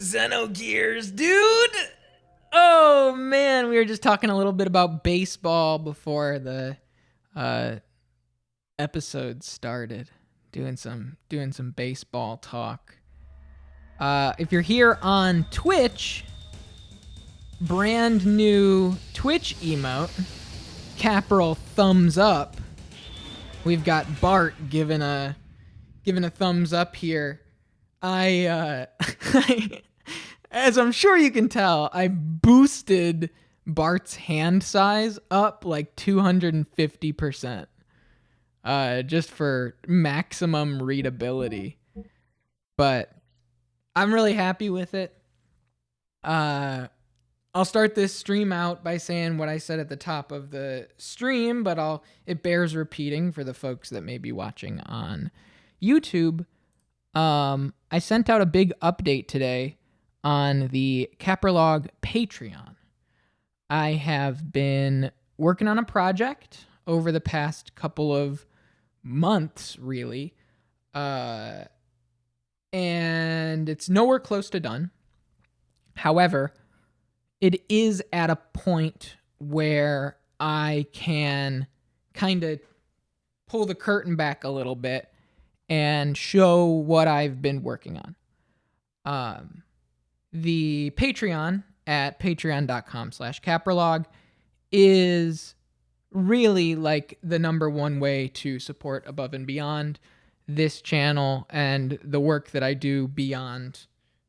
Xenogears, dude! Oh man, we were just talking a little bit about baseball before the uh, episode started. Doing some baseball talk. If you're here on Twitch, brand new Twitch emote, capital thumbs up. We've got Bart giving a thumbs up here. I as I'm sure you can tell, I boosted Bart's hand size up like 250%. Just for maximum readability. But I'm really happy with it. I'll start this stream out by saying what I said at the top of the stream, but it bears repeating for the folks that may be watching on YouTube. I sent out a big update today on the Caprolog Patreon. I have been working on a project over the past couple of months, really, and it's nowhere close to done. However, it is at a point where I can kind of pull the curtain back a little bit and show what I've been working on. The Patreon at patreon.com/Caprolog is really like the number one way to support above and beyond this channel and the work that I do beyond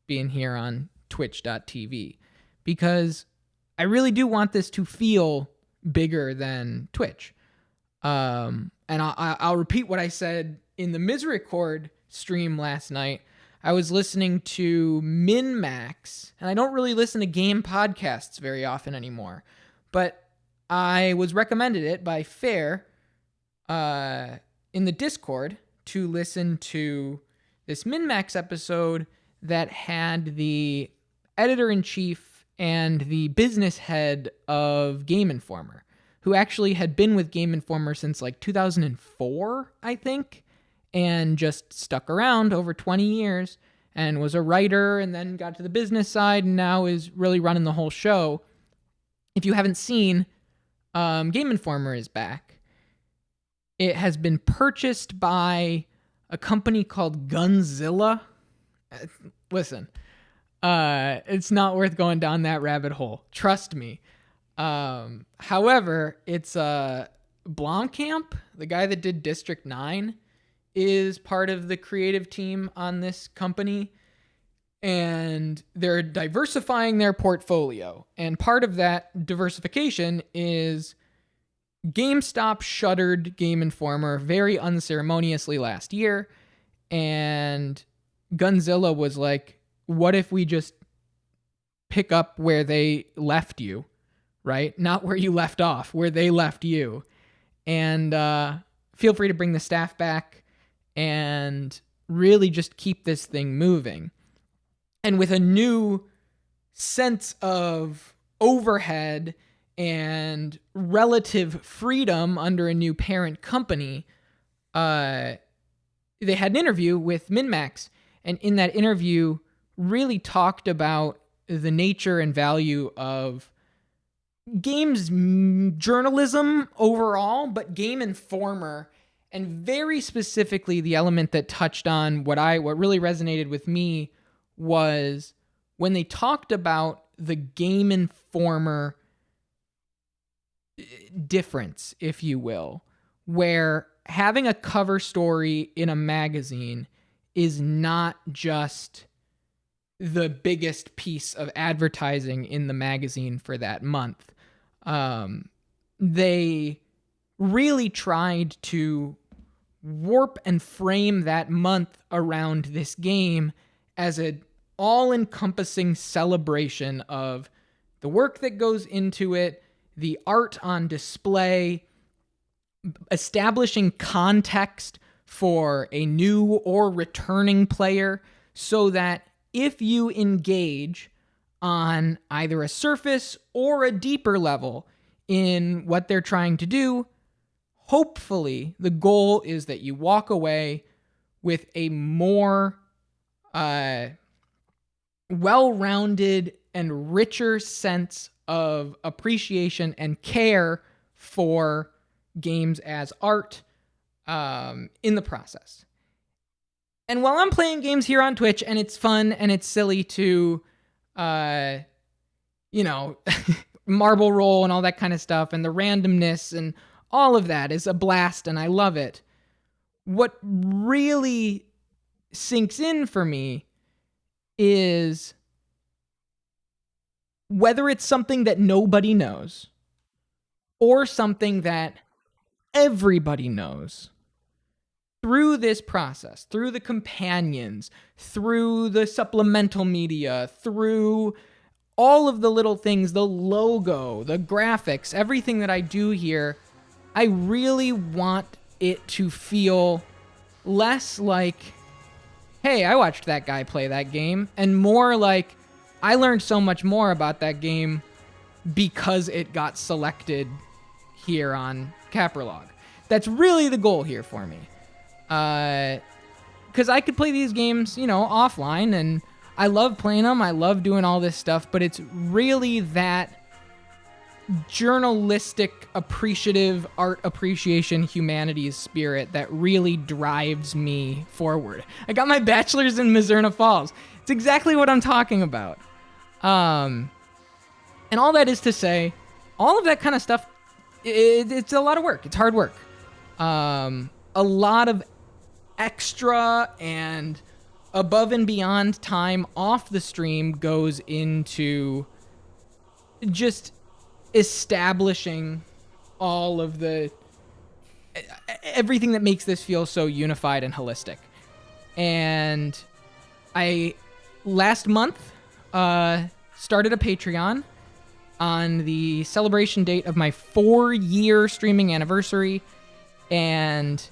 being here on twitch.tv, because I really do want this to feel bigger than Twitch. And I'll repeat what I said in the Misericord stream last night. I was listening to MinMax, and I don't really listen to game podcasts very often anymore, but I was recommended it by Fair in the Discord to listen to this MinMax episode that had the editor-in-chief and the business head of Game Informer, who actually had been with Game Informer since like 2004, I think, and just stuck around over 20 years and was a writer and then got to the business side and now is really running the whole show. If you haven't seen, Game Informer is back. It has been purchased by a company called Gunzilla. Listen, it's not worth going down that rabbit hole. Trust me. However, it's Blomkamp, the guy that did District 9, is part of the creative team on this company, and they're diversifying their portfolio. And part of that diversification is GameStop shuttered Game Informer very unceremoniously last year, and Gunzilla was like, what if we just pick up where they left you, right? Not where you left off, where they left you. And feel free to bring the staff back and really just keep this thing moving. And with a new sense of overhead and relative freedom under a new parent company, they had an interview with MinMax, and in that interview really talked about the nature and value of games journalism overall, but Game Informer, and very specifically the element that touched on what really resonated with me was when they talked about the Game Informer difference, if you will, where having a cover story in a magazine is not just the biggest piece of advertising in the magazine for that month. They really tried to warp and frame that month around this game as an all-encompassing celebration of the work that goes into it, the art on display, establishing context for a new or returning player so that if you engage on either a surface or a deeper level in what they're trying to do, hopefully the goal is that you walk away with a more well-rounded and richer sense of appreciation and care for games as art in the process. And while I'm playing games here on Twitch, and it's fun and it's silly to, marble roll and all that kind of stuff, and the randomness and all of that is a blast, and I love it. What really sinks in for me is whether it's something that nobody knows or something that everybody knows, through this process, through the companions, through the supplemental media, through all of the little things, the logo, the graphics, everything that I do here, I really want it to feel less like, hey, I watched that guy play that game, and more like, I learned so much more about that game because it got selected here on Caprolog. That's really the goal here for me. Because I could play these games, offline, and I love playing them. I love doing all this stuff, but it's really that journalistic, appreciative, art appreciation, humanities spirit that really drives me forward. I got my bachelor's in Mizurna Falls. It's exactly what I'm talking about. And all that is to say, all of that kind of stuff, it's a lot of work. It's hard work. A lot of extra and above and beyond time off the stream goes into just establishing all of everything that makes this feel so unified and holistic. And I last month started a Patreon on the celebration date of my 4-year streaming anniversary, and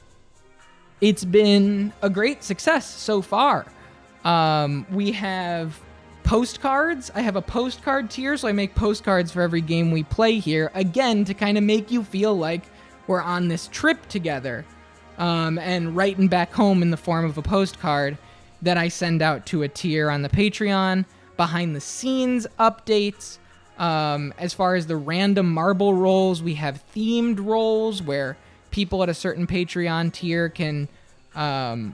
it's been a great success so far. We have postcards. I have a postcard tier, so I make postcards for every game we play here, again, to kind of make you feel like we're on this trip together, and writing back home in the form of a postcard that I send out to a tier on the Patreon. Behind the scenes updates. As far as the random marble rolls, we have themed rolls where people at a certain Patreon tier can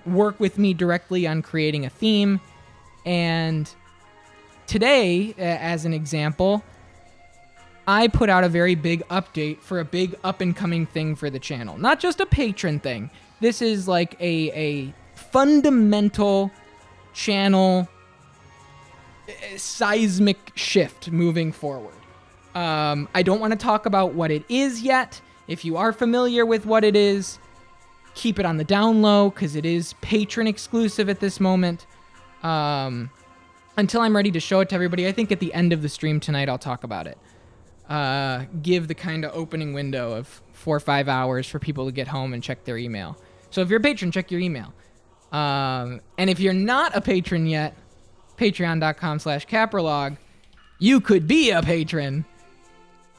work with me directly on creating a theme. And today, as an example, I put out a very big update for a big up-and-coming thing for the channel. Not just a patron thing. This is like a fundamental channel seismic shift moving forward. I don't want to talk about what it is yet. If you are familiar with what it is, keep it on the down low, because it is patron exclusive at this moment. Until I'm ready to show it to everybody. I think at the end of the stream tonight, I'll talk about it. Give the kind of opening window of 4 or 5 hours for people to get home and check their email. So if you're a patron, check your email. And if you're not a patron yet, patreon.com/Caprolog, you could be a patron,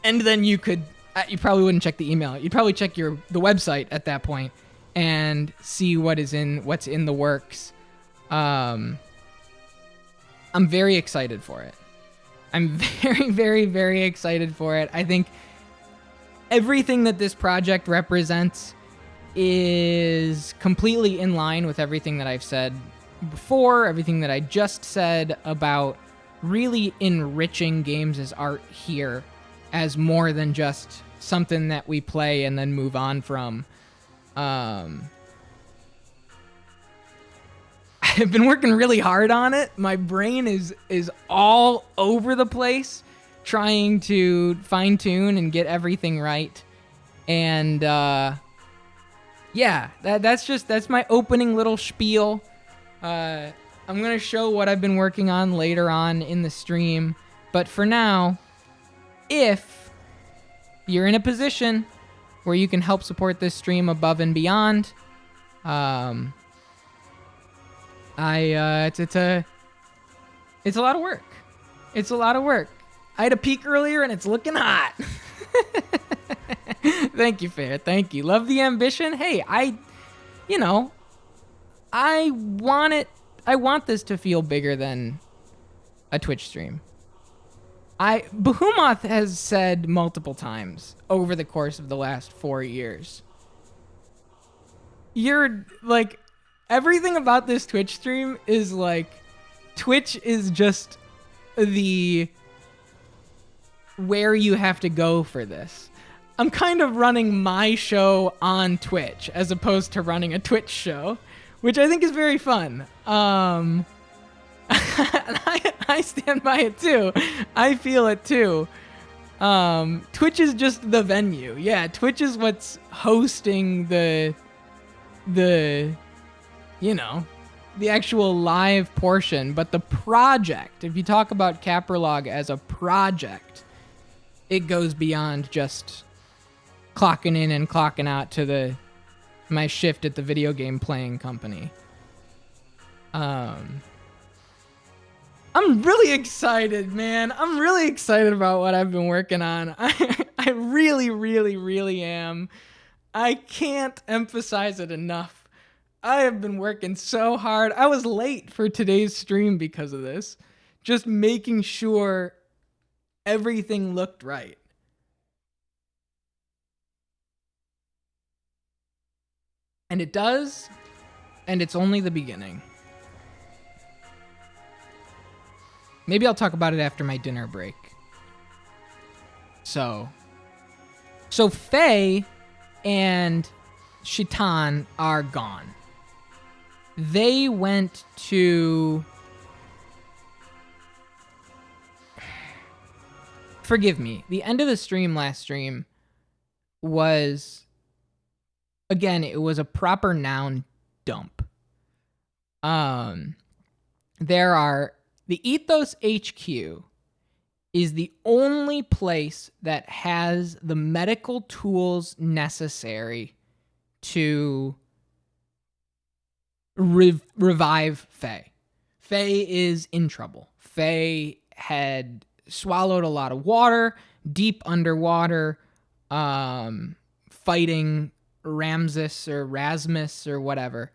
and then you could, you probably wouldn't check the email. You'd probably check the website at that point and see what's in the works. I'm very excited for it. I'm very, very, very excited for it. I think everything that this project represents is completely in line with everything that I've said before, everything that I just said about really enriching games as art here as more than just something that we play and then move on from. I've been working really hard on it. My brain is all over the place trying to fine-tune and get everything right. And that's my opening little spiel. I'm going to show what I've been working on later on in the stream. But for now, if you're in a position where you can help support this stream above and beyond, it's a lot of work. It's a lot of work. I had a peek earlier and it's looking hot. Thank you, Fair. Thank you. Love the ambition. Hey, I want this to feel bigger than a Twitch stream. Behemoth has said multiple times over the course of the last 4 years, you're like, everything about this Twitch stream is like, Twitch is just where you have to go for this. I'm kind of running my show on Twitch as opposed to running a Twitch show, which I think is very fun. I stand by it too. I feel it too. Twitch is just the venue. Yeah, Twitch is what's hosting the actual live portion, but the project, if you talk about Caprolog as a project, it goes beyond just clocking in and clocking out to my shift at the video game playing company. I'm really excited, man. I'm really excited about what I've been working on. I really, really, really am. I can't emphasize it enough. I have been working so hard. I was late for today's stream because of this. Just making sure everything looked right. And it does, and it's only the beginning. Maybe I'll talk about it after my dinner break. So Faye and Shitan are gone. They went to... Forgive me. The end of the stream last stream was... Again, it was a proper noun dump. The Ethos HQ is the only place that has the medical tools necessary to revive Faye. Faye is in trouble. Faye had swallowed a lot of water, deep underwater, fighting Ramses or Rasmus or whatever.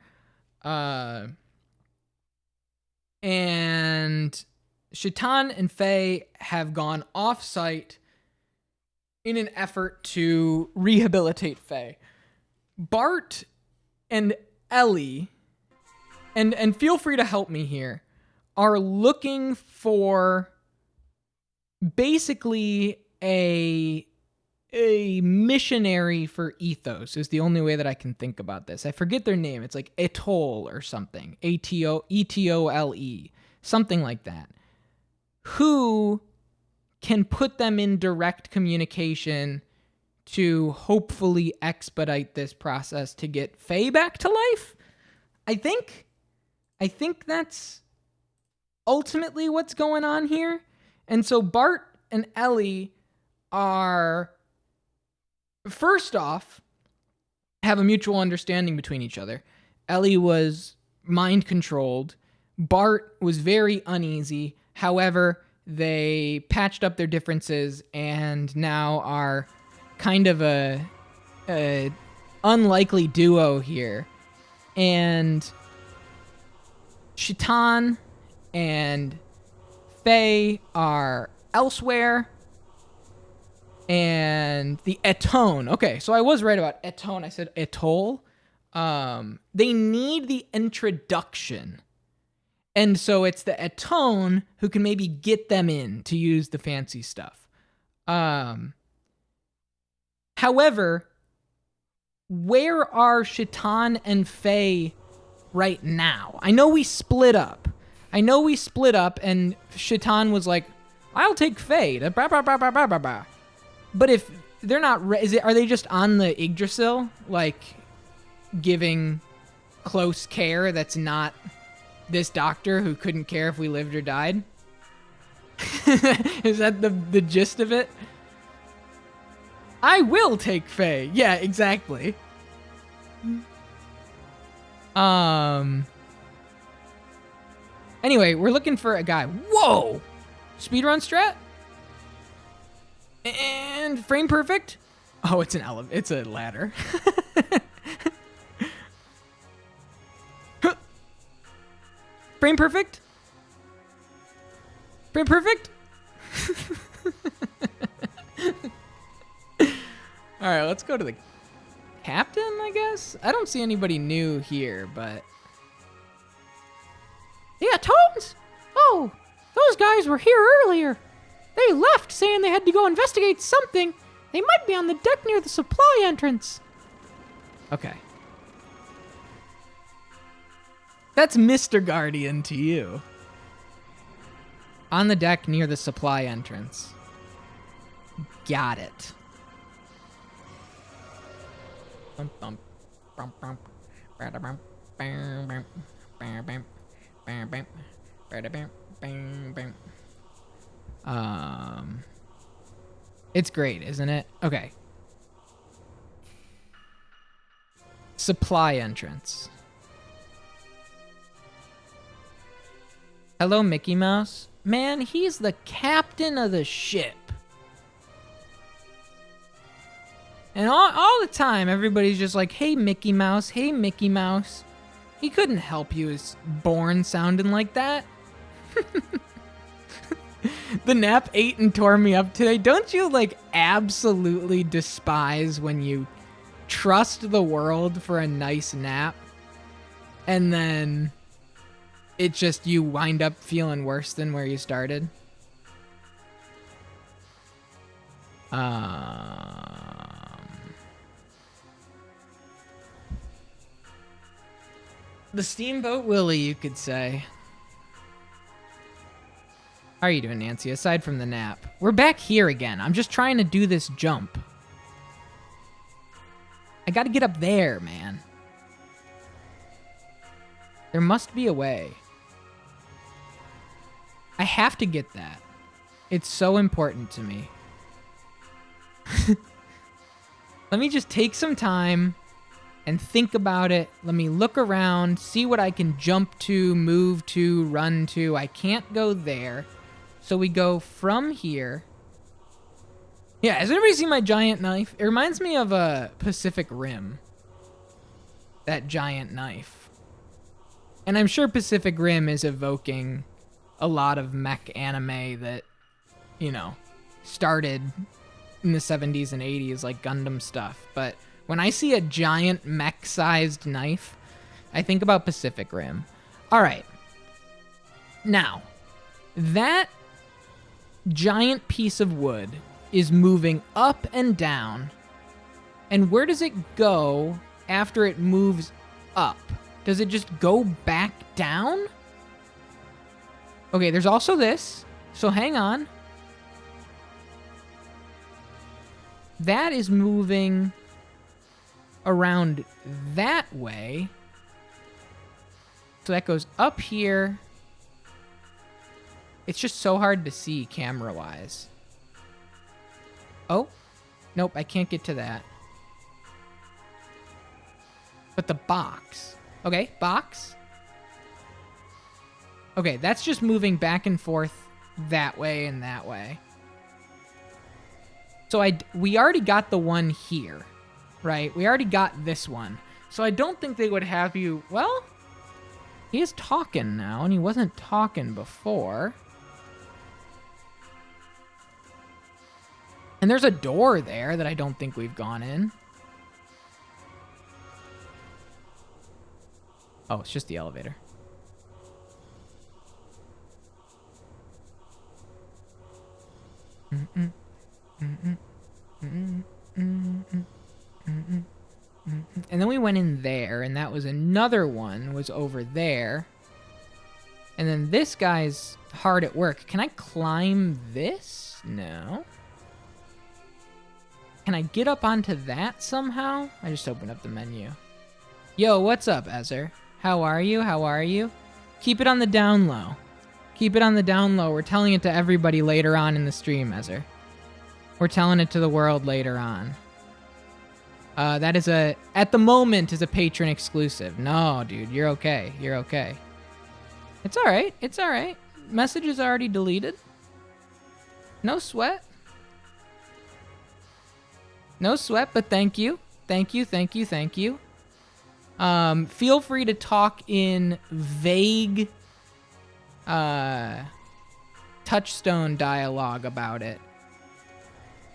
And Shitan and Faye have gone off-site in an effort to rehabilitate Faye. Bart and Ellie, and feel free to help me here, are looking for basically a missionary for Ethos is the only way that I can think about this. I forget their name. It's like Etole or something. Etole, something like that. Who can put them in direct communication to hopefully expedite this process to get Faye back to life? I think that's ultimately what's going on here. And so Bart and Ellie are... First off, have a mutual understanding between each other. Ellie was mind controlled. Bart was very uneasy. However, they patched up their differences and now are kind of a unlikely duo here. And Shitan and Faye are elsewhere. And the Etone. Okay, so I was right about Etone. I said Etole. They need the introduction. And so it's the Etone who can maybe get them in to use the fancy stuff. However, where are Shitan and Faye right now? I know we split up. And Shitan was like, I'll take Faye. But if they're not, are they just on the Yggdrasil, like giving close care? That's not this doctor who couldn't care if we lived or died. Is that the gist of it? I will take Faye. Yeah, exactly. Anyway, we're looking for a guy. Whoa! Speedrun strat? And frame perfect? Oh, it's it's a ladder. Frame perfect? Pretty perfect. All right, let's go to the captain, I guess. I don't see anybody new here, but yeah, Tones. Oh, those guys were here earlier. They left saying they had to go investigate something. They might be on the deck near the supply entrance. Okay. That's Mr. Guardian to you. On the deck near the supply entrance. Got it. It's great, isn't it? Okay. Supply entrance. Hello, Mickey Mouse. Man, he's the captain of the ship. And all the time, everybody's just like, hey, Mickey Mouse, hey, Mickey Mouse. He couldn't help he was born sounding like that. The nap ate and tore me up today. Don't you, like, absolutely despise when you trust the world for a nice nap and then it just, you wind up feeling worse than where you started? The Steamboat Willie, you could say. How are you doing, Nancy, aside from the nap? We're back here again. I'm just trying to do this jump. I gotta get up there, man. There must be a way. I have to get that. It's so important to me. Let me just take some time and think about it. Let me look around, see what I can jump to, move to, run to. I can't go there. So we go from here. Yeah, has anybody seen my giant knife? It reminds me of a Pacific Rim. That giant knife. And I'm sure Pacific Rim is evoking a lot of mech anime that, you know, started in the 70s and 80s, like Gundam stuff. But when I see a giant mech-sized knife, I think about Pacific Rim. All right. Now, that giant piece of wood is moving up and down. And where does it go after it moves up? Does it just go back down? Okay, there's also this. So hang on. That is moving around that way. So that goes up here. It's just so hard to see camera-wise. Oh, nope, I can't get to that. But the box. Okay, box. Okay, that's just moving back and forth that way and that way. So we already got the one here, right? We already got this one. So I don't think they would have you... Well, he is talking now, and he wasn't talking before. And there's a door there that I don't think we've gone in. Oh, it's just the elevator. And then we went in there, and that was another one, was over there. And then this guy's hard at work. Can I climb this? No. Can I get up onto that somehow? I just opened up the menu. Yo, what's up, Ezer? How are you? How are you? Keep it on the down low. Keep it on the down low. We're telling it to everybody later on in the stream, Ezer. We're telling it to the world later on. That is at the moment, is a patron exclusive. No, dude, you're okay. You're okay. It's all right. It's all right. Message is already deleted. No sweat. No sweat, but thank you. Thank you, thank you, thank you. Feel free to talk in vague type touchstone dialogue about it.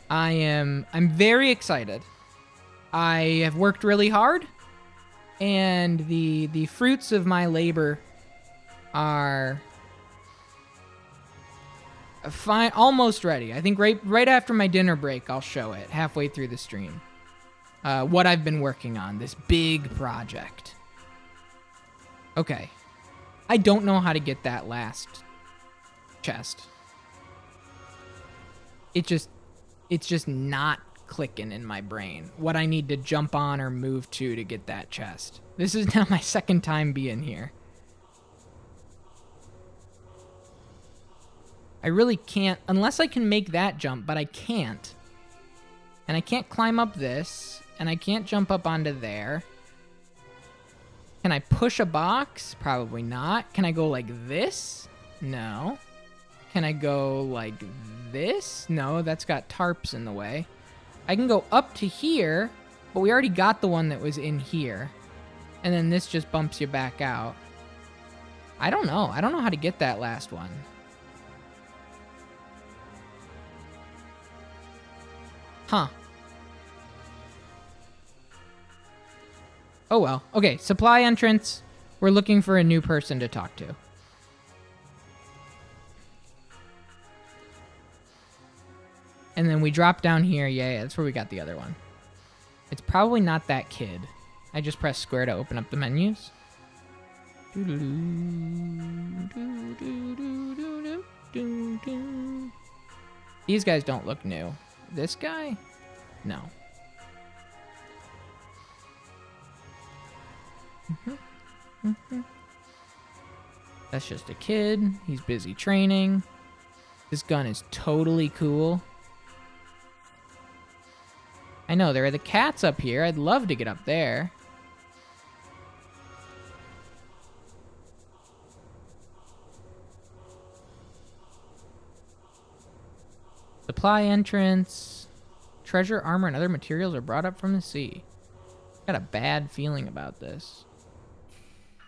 I'm very excited. I have worked really hard, and the fruits of my labor are fine, almost ready. I think right after my dinner break, I'll show it halfway through the stream. What I've been working on, this big project. Okay. I don't know how to get that last chest. It's just not clicking in my brain what I need to jump on or move to get that chest. This is now my second time being here. I really can't, unless I can make that jump, but I can't. And I can't climb up this, and I can't jump up onto there. Can I push a box? Probably not. Can I go like this? No. Can I go like this? No, that's got tarps in the way. I can go up to here, but we already got the one that was in here. And then this just bumps you back out. I don't know. I don't know how to get that last one. Huh. Oh well. Okay, supply entrance. We're looking for a new person to talk to. And then we drop down here. Yeah, that's where we got the other one. It's probably not that kid. I just press square to open up the menus. These guys don't look new. This guy? No. That's just a kid. He's busy training. This gun is totally cool. I know, there are the cats up here. I'd love to get up there. Supply entrance. Treasure, armor, and other materials are brought up from the sea. Got a bad feeling about this.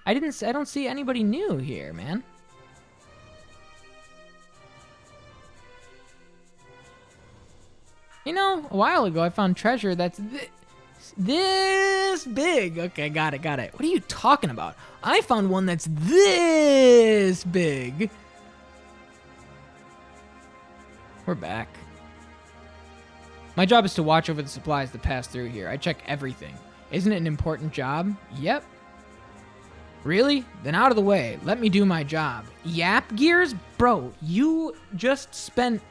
I don't see anybody new here, man. You know, a while ago I found treasure that's this big. Okay, got it. What are you talking about? I found one that's this big. We're back. My job is to watch over the supplies that pass through here. I check everything. Isn't it an important job? Yep. Really? Then out of the way. Let me do my job. Xenogears? Bro, you just spent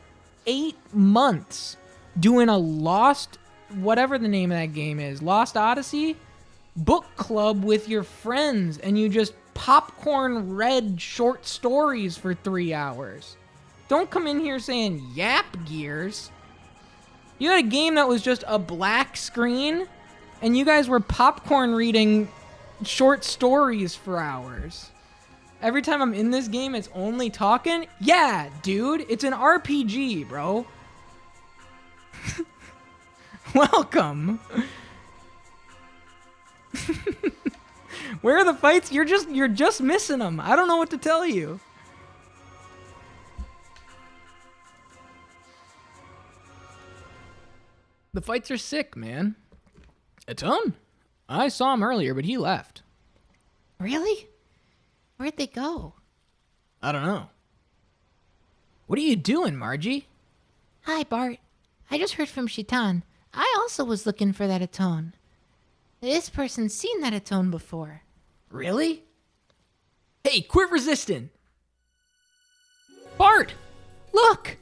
8 months doing a Lost, whatever the name of that game is, Lost Odyssey book club with your friends, and you just popcorn read short stories for 3 hours. Don't come in here saying Xenogears. You had a game that was just a black screen, and you guys were popcorn reading short stories for hours. Every time I'm in this game, it's only talking? Yeah, dude, it's an RPG, bro. Welcome. Where are the fights? You're just missing them. I don't know what to tell you. The fights are sick, man. A ton. I saw him earlier, but he left. Really? Where'd they go? I don't know. What are you doing, Margie? Hi, Bart. I just heard from Shitan. I also was looking for that atone. This person's seen that atone before. Really? Hey, quit resisting! Bart! Look!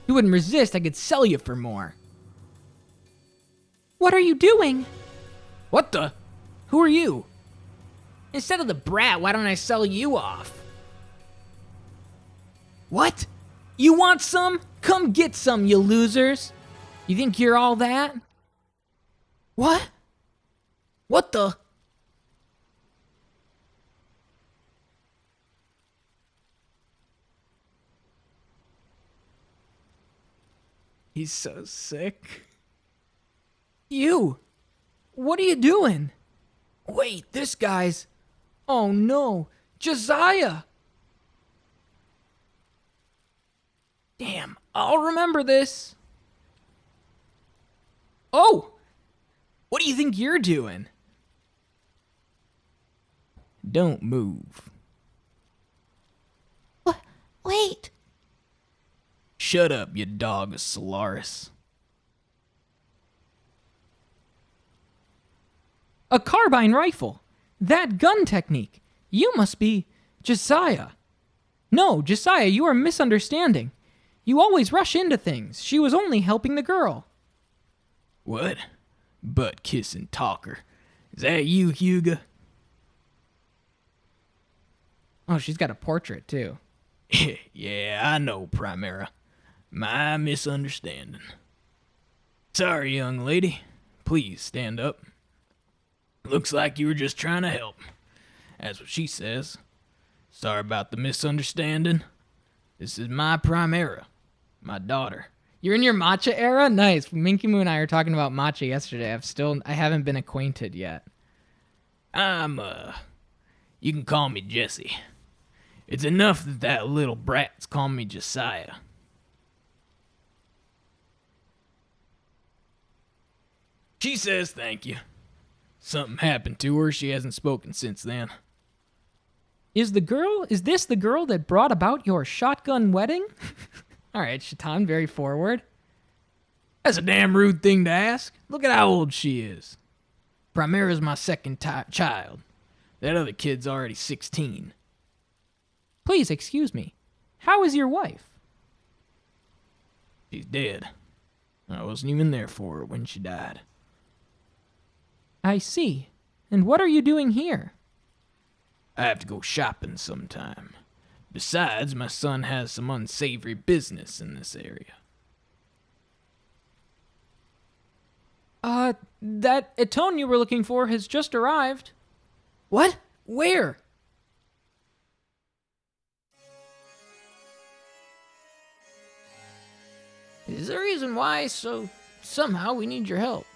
You wouldn't resist, I could sell you for more. What are you doing? What the? Who are you? Instead of the brat, why don't I sell you off? What? You want some? Come get some, you losers. You think you're all that? What? What the? He's so sick. You! What are you doing? Wait, this guy's... Oh no! Josiah! Damn, I'll remember this. Oh! What do you think you're doing? Don't move. What? Wait. Shut up, you dog of Solaris. A carbine rifle. That gun technique. You must be Josiah. No, Josiah, you are misunderstanding. You always rush into things. She was only helping the girl. What? Butt-kissing talker. Is that you, Hugo? Oh, she's got a portrait, too. Yeah, I know, Primera. My misunderstanding. Sorry, young lady. Please stand up. Looks like you were just trying to help. That's what she says. Sorry about the misunderstanding. This is my Primera, my daughter. You're in your matcha era? Nice. Minky Moo and I were talking about matcha yesterday. I haven't been acquainted yet. You can call me Jesse. It's enough that little brat's calling me Josiah. She says thank you. Something happened to her. She hasn't spoken since then. Is this the girl that brought about your shotgun wedding? All right, Shaitan, very forward. That's a damn rude thing to ask. Look at how old she is. Primera's my second child. That other kid's already 16. Please excuse me. How is your wife? She's dead. I wasn't even there for her when she died. I see. And what are you doing here? I have to go shopping sometime. Besides, my son has some unsavory business in this area. That Atone you were looking for has just arrived. What? Where? Is there a reason why, so somehow we need your help?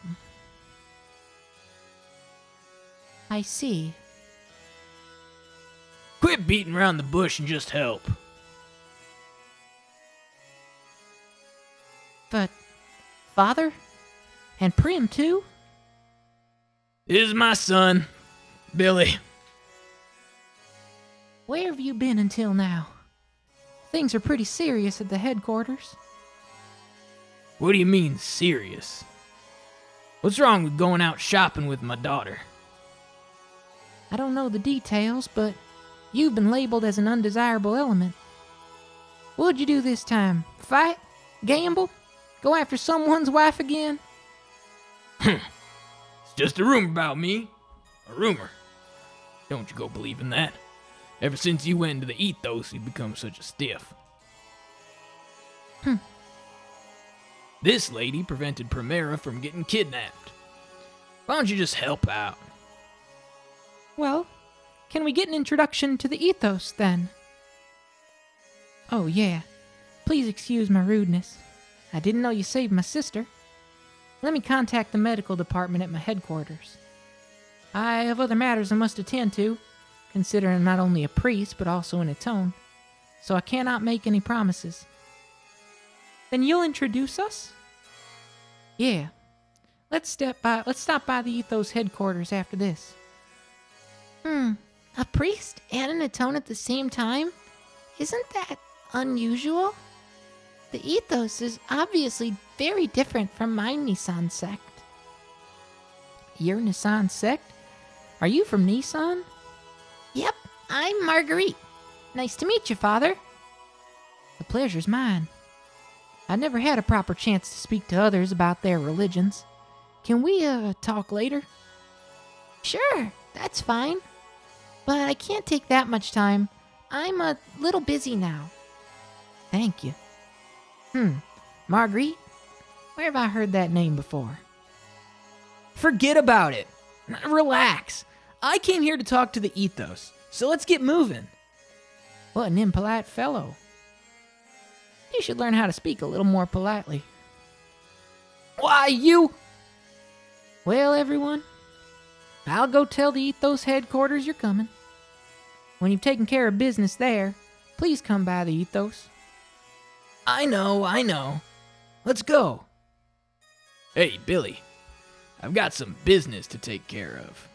I see. Quit beating around the bush and just help. But, Father? And Prim, too? This is my son, Billy. Where have you been until now? Things are pretty serious at the headquarters. What do you mean, serious? What's wrong with going out shopping with my daughter? I don't know the details, but you've been labeled as an undesirable element. What'd you do this time? Fight? Gamble? Go after someone's wife again? It's just a rumor about me. A rumor. Don't you go believing that. Ever since you went into the ethos, you've become such a stiff. This lady prevented Primera from getting kidnapped. Why don't you just help out? Well, can we get an introduction to the ethos, then? Oh, yeah. Please excuse my rudeness. I didn't know you saved my sister. Let me contact the medical department at my headquarters. I have other matters I must attend to, considering I'm not only a priest, but also an Atone, so I cannot make any promises. Then you'll introduce us? Yeah. Let's stop by the ethos headquarters after this. A priest and an Atone at the same time? Isn't that unusual? The ethos is obviously very different from my Nissan sect. Your Nissan sect? Are you from Nissan? Yep, I'm Marguerite. Nice to meet you, Father. The pleasure's mine. I never had a proper chance to speak to others about their religions. Can we, talk later? Sure, that's fine. But I can't take that much time. I'm a little busy now. Thank you. Marguerite? Where have I heard that name before? Forget about it. Relax. I came here to talk to the ethos, so let's get moving. What an impolite fellow. You should learn how to speak a little more politely. Why, you... Well, everyone, I'll go tell the ethos headquarters you're coming. When you've taken care of business there, please come by the Ethos. I know. Let's go. Hey, Billy. I've got some business to take care of.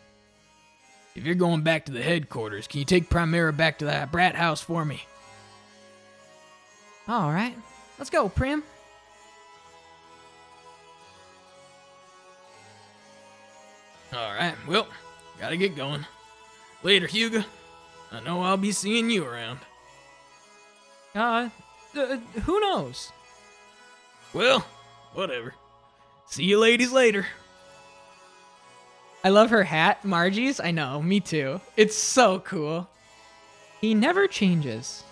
If you're going back to the headquarters, can you take Primera back to that brat house for me? All right, let's go, Prim. All right, well, gotta get going. Later, Hugo. I know I'll be seeing you around. Who knows? Well, whatever. See you ladies later. I love her hat, Margie's. I know, me too. It's so cool. He never changes.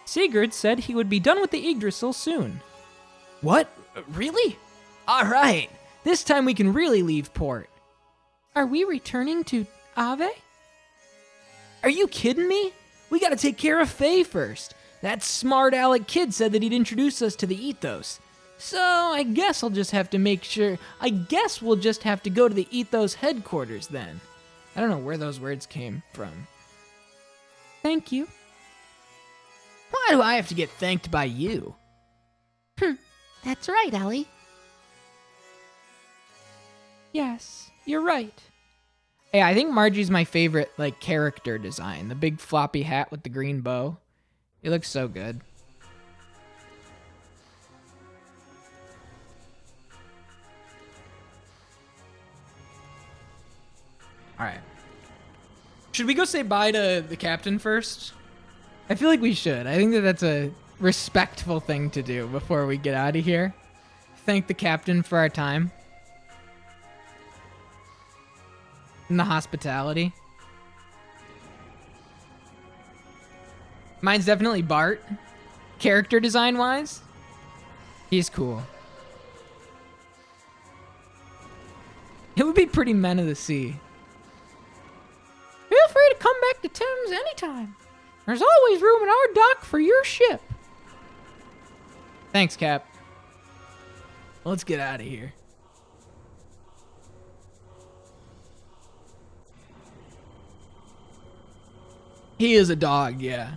Sigurd said he would be done with the Yggdrasil soon. What? Really? All right, this time we can really leave port. Are we returning to Ave? Are you kidding me? We gotta take care of Faye first. That smart aleck kid said that he'd introduce us to the Ethos. So I guess I'll just have to make sure. I guess we'll just have to go to the Ethos headquarters then. I don't know where those words came from. Thank you. Why do I have to get thanked by you? That's right, Ellie. Yes, you're right. Hey, I think Margie's my favorite, character design. The big floppy hat with the green bow. It looks so good. All right. Should we go say bye to the captain first? I feel like we should. I think that's a respectful thing to do before we get out of here. Thank the captain for our time. And the hospitality. Mine's definitely Bart. Character design wise, he's cool. It would be pretty Men of the Sea. Feel free to come back to Thames anytime. There's always room in our dock for your ship. Thanks, Cap. Let's get out of here. He is a dog, yeah.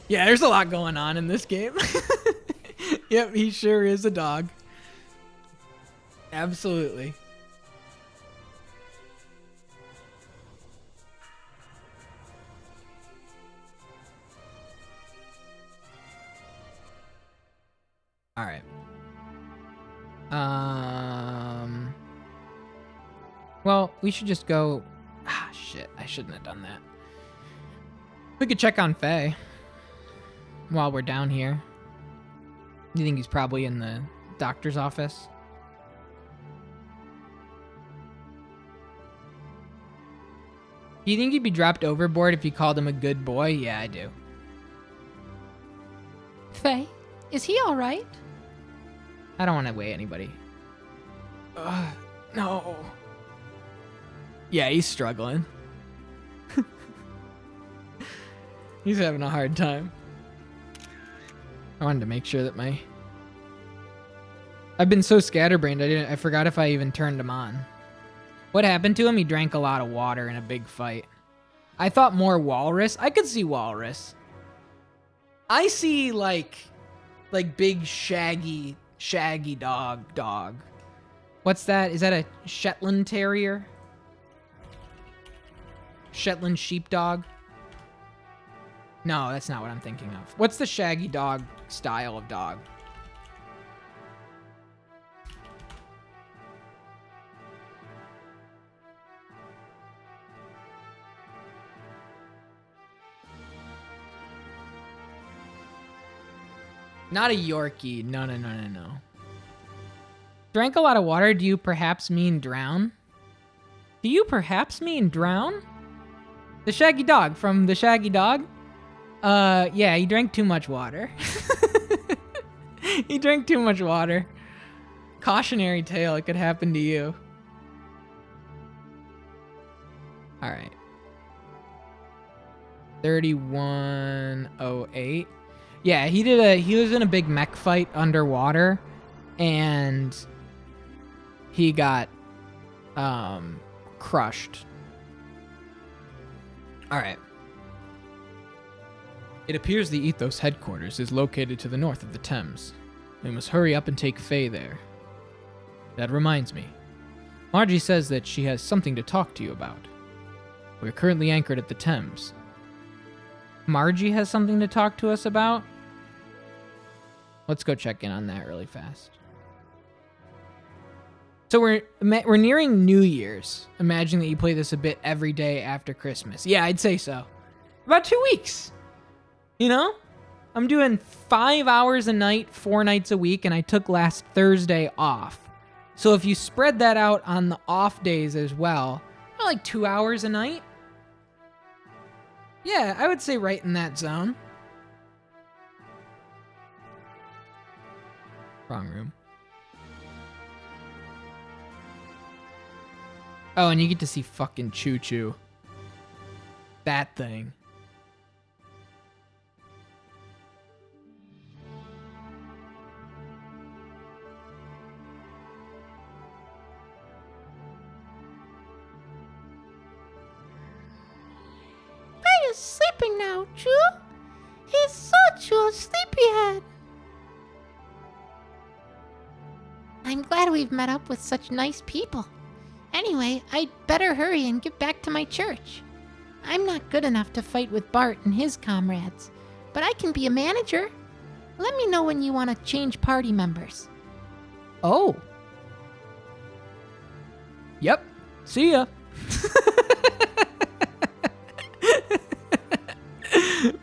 Yeah, there's a lot going on in this game. Yep, he sure is a dog. Absolutely. All right. Well, we should just go. Ah, shit. I shouldn't have done that. We could check on Faye while we're down here. You think he's probably in the doctor's office? Do you think he'd be dropped overboard if you called him a good boy? Yeah, I do. Faye, is he all right? I don't want to weigh anybody. No. Yeah, he's struggling. He's having a hard time. I wanted to make sure that I've been so scatterbrained, I forgot if I even turned him on. What happened to him? He drank a lot of water in a big fight. I thought more walrus. I could see walrus. I see like big shaggy dog. What's that? Is that a Shetland Terrier? Shetland sheepdog? No, that's not what I'm thinking of. What's the shaggy dog style of dog? Not a Yorkie. No. Drank a lot of water. Do you perhaps mean drown? Do you perhaps mean drown? The Shaggy Dog from The Shaggy Dog? Yeah, he drank too much water. He drank too much water. Cautionary tale, it could happen to you. All right. 3108. Yeah, he was in a big mech fight underwater, and he got crushed. All right. It appears the Ethos headquarters is located to the north of the Thames. We must hurry up and take Faye there. That reminds me. Margie says that she has something to talk to you about. We're currently anchored at the Thames. Margie has something to talk to us about? Let's go check in on that really fast. So we're nearing New Year's. Imagine that you play this a bit every day after Christmas. Yeah, I'd say so. About 2 weeks. You know? I'm doing 5 hours a night, 4 nights a week, and I took last Thursday off. So if you spread that out on the off days as well, like 2 hours a night. Yeah, I would say right in that zone. Wrong room. Oh, and you get to see fucking Choo Choo. That thing. Faye is sleeping now, Choo. He's such a sleepyhead. I'm glad we've met up with such nice people. Anyway, I'd better hurry and get back to my church. I'm not good enough to fight with Bart and his comrades, but I can be a manager. Let me know when you want to change party members. Oh. Yep. See ya.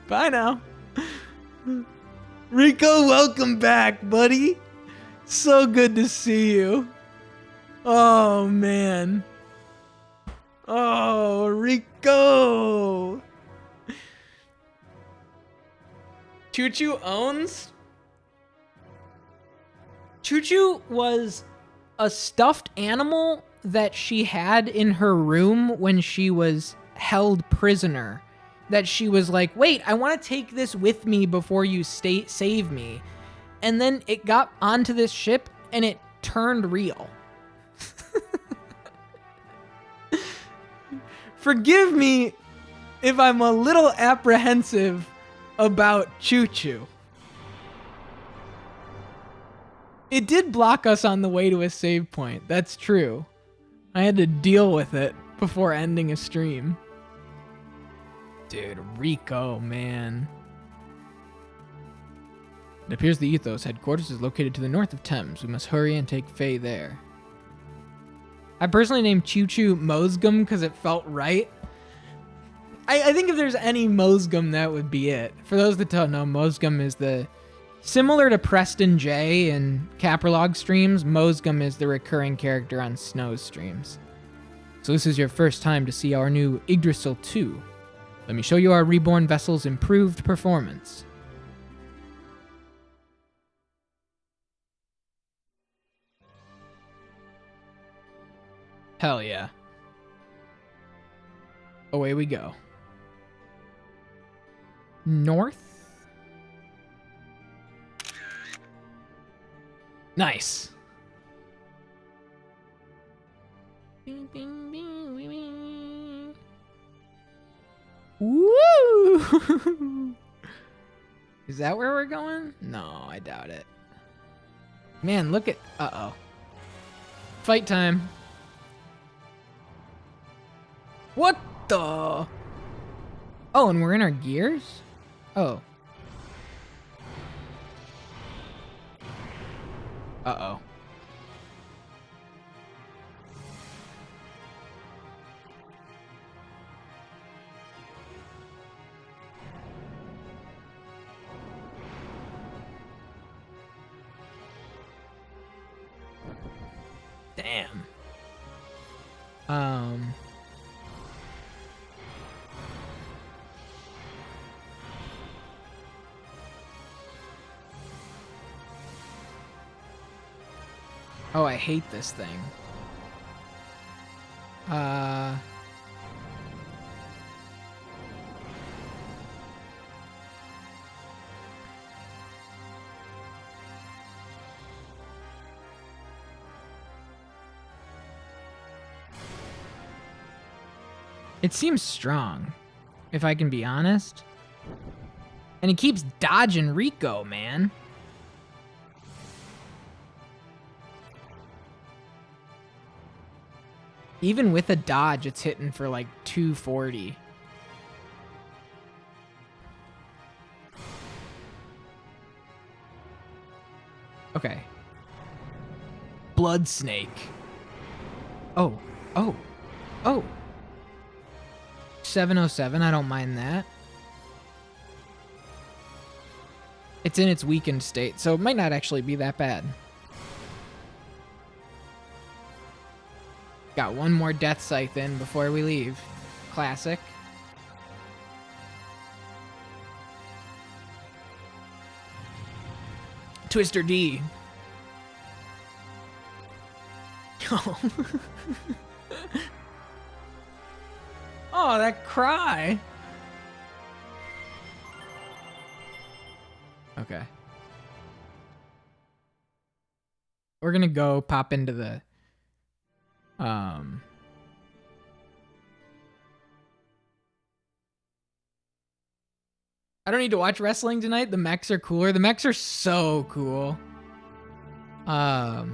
Bye now. Rico, welcome back, buddy. So good to see you. Oh, man. Oh, Rico. Choo Choo owns? Choo Choo was a stuffed animal that she had in her room when she was held prisoner. That she was like, wait, I want to take this with me before you save me. And then it got onto this ship and it turned real. Forgive me if I'm a little apprehensive about Choo Choo. It did block us on the way to a save point. That's true. I had to deal with it before ending a stream. Dude, Rico, man. It appears the Ethos headquarters is located to the north of Thames. We must hurry and take Faye there. I personally named Choo Choo Mosgum because it felt right. I think if there's any Mosgum, that would be it. For those that don't know, Mosgum is the... Similar to Preston J in Caprolog streams, Mosgum is the recurring character on Snow's streams. So this is your first time to see our new Yggdrasil 2. Let me show you our reborn vessel's improved performance. Hell yeah. Away we go. North? Nice. Bing, bing, bing, bing, bing. Woo! Is that where we're going? No, I doubt it. Man, look at... Uh-oh. Fight time. What the... Oh, and we're in our gears? Oh. Uh-oh. Damn. Oh, I hate this thing. It seems strong. if I can be honest. And he keeps dodging Rico, man. Even with a dodge, it's hitting for like 240. Okay. Blood Snake. Oh. 707, I don't mind that. It's in its weakened state, so it might not actually be that bad. Got one more Death Scythe in before we leave. Classic. Twister D. Oh. Oh, that cry. Okay. We're gonna go pop into the I don't need to watch wrestling tonight. The mechs are cooler. The mechs are so cool. I'm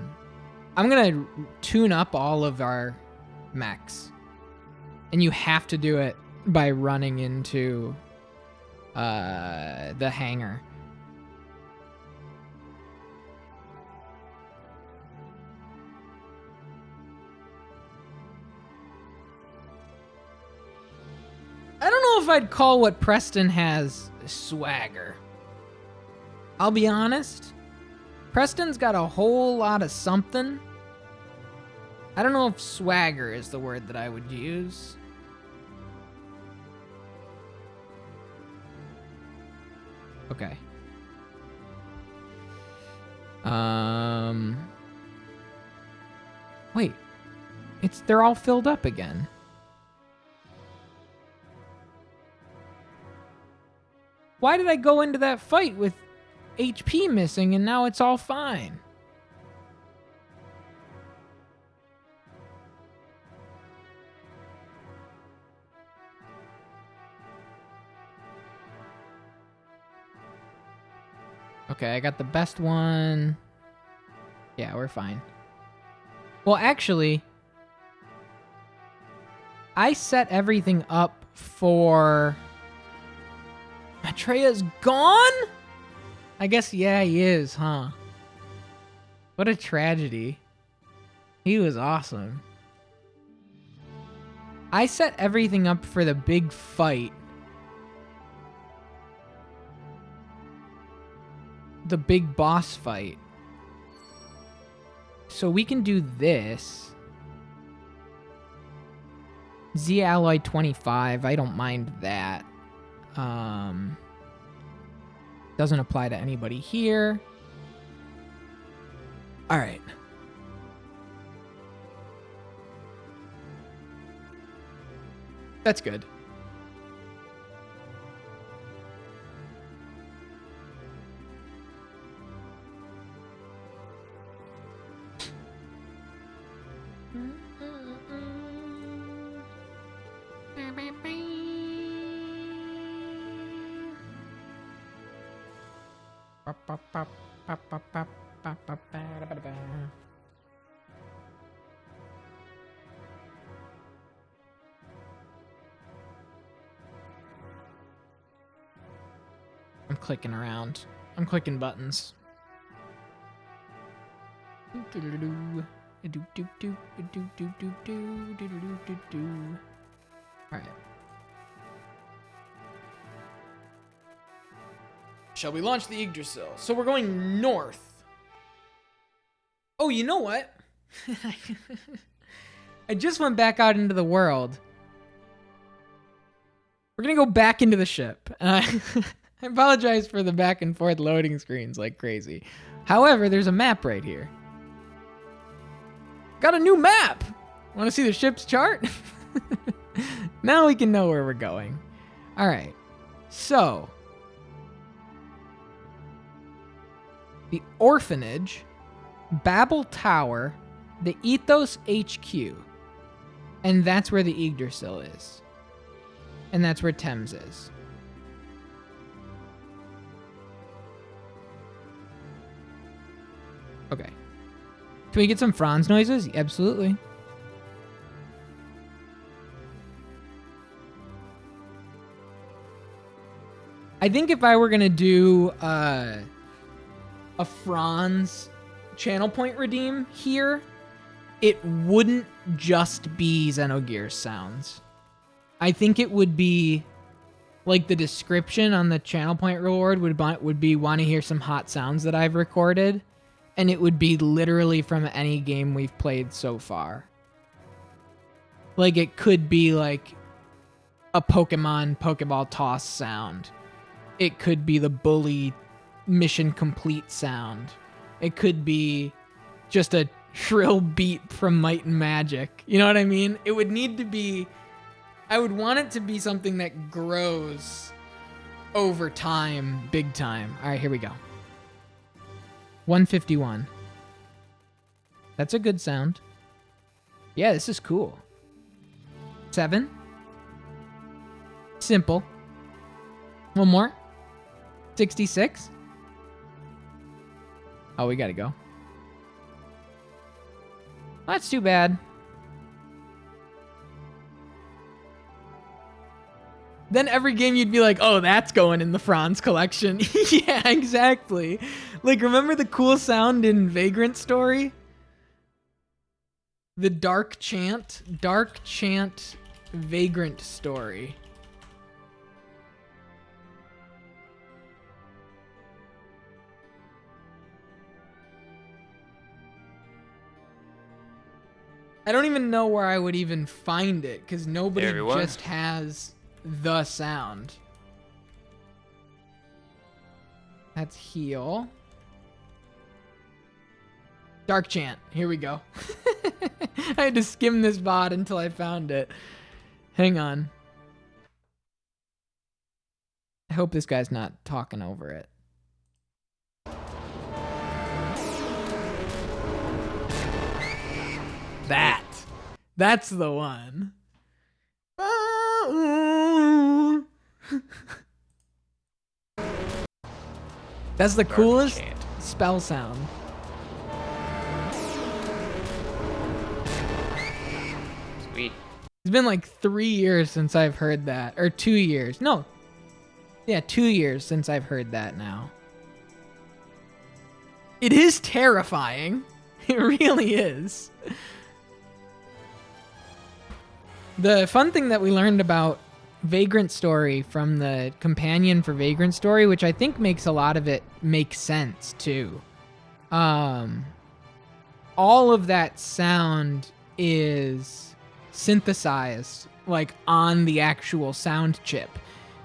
gonna tune up all of our mechs. And you have to do it by running into the hangar. I don't know if I'd call what Preston has swagger. I'll be honest. Preston's got a whole lot of something. I don't know if swagger is the word that I would use. Okay. Wait. They're all filled up again. Why did I go into that fight with HP missing and now it's all fine? Okay, I got the best one. Yeah, we're fine. Well, actually, I set everything up for... Atreya's gone? I guess, yeah, he is, huh? What a tragedy. He was awesome. I set everything up for the big fight. The big boss fight. So we can do this. Z Alloy 25, I don't mind that. Doesn't apply to anybody here. All right. That's good. I'm clicking around. I'm clicking buttons. Alright. Shall we launch the Yggdrasil? So we're going north. Oh, you know what? I just went back out into the world. We're gonna go back into the ship. I apologize for the back and forth loading screens like crazy. However, there's a map right here. Got a new map! Want to see the ship's chart? Now we can know where we're going. Alright. So. The Orphanage, Babel Tower, the Ethos HQ. And that's where the Yggdrasil is. And that's where Thames is. Okay. Can we get some Franz noises? Absolutely. I think if I were going to do a Franz channel point redeem here, it wouldn't just be Xenogears sounds. I think it would be like the description on the channel point reward would be want to hear some hot sounds that I've recorded, and it would be literally from any game we've played so far. Like it could be like a Pokeball toss sound. It could be the bully mission complete sound. It could be just a shrill beat from Might and Magic. You know what I mean? It would need to be... I would want it to be something that grows over time, big time. All right, here we go. 151. That's a good sound. Yeah, this is cool. 7. Simple. One more. 66. Oh, we gotta go. That's too bad. Then every game you'd be like, oh, that's going in the Franz collection. Yeah, exactly. Like, remember the cool sound in Vagrant Story? The Dark Chant Vagrant Story. I don't even know where I would even find it, because nobody just has the sound. That's heal. Dark Chant. Here we go. I had to skim this VOD until I found it. Hang on. I hope this guy's not talking over it. That's the one. That's the coolest spell sound. Sweet. It's been like 3 years since I've heard that. Or 2 years. No. Yeah, 2 years since I've heard that now. It is terrifying. It really is. The fun thing that we learned about Vagrant Story from the companion for Vagrant Story, which I think makes a lot of it make sense too. All of that sound is synthesized like on the actual sound chip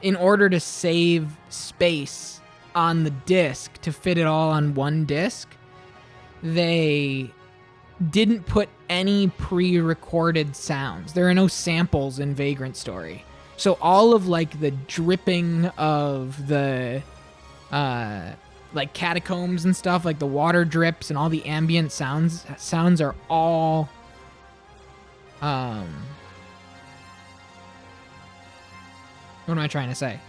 in order to save space on the disc to fit it all on one disc. They didn't put any pre-recorded sounds. There are no samples in Vagrant Story. So all of like the dripping of the like catacombs and stuff, like the water drips and all the ambient sounds are all what am I trying to say?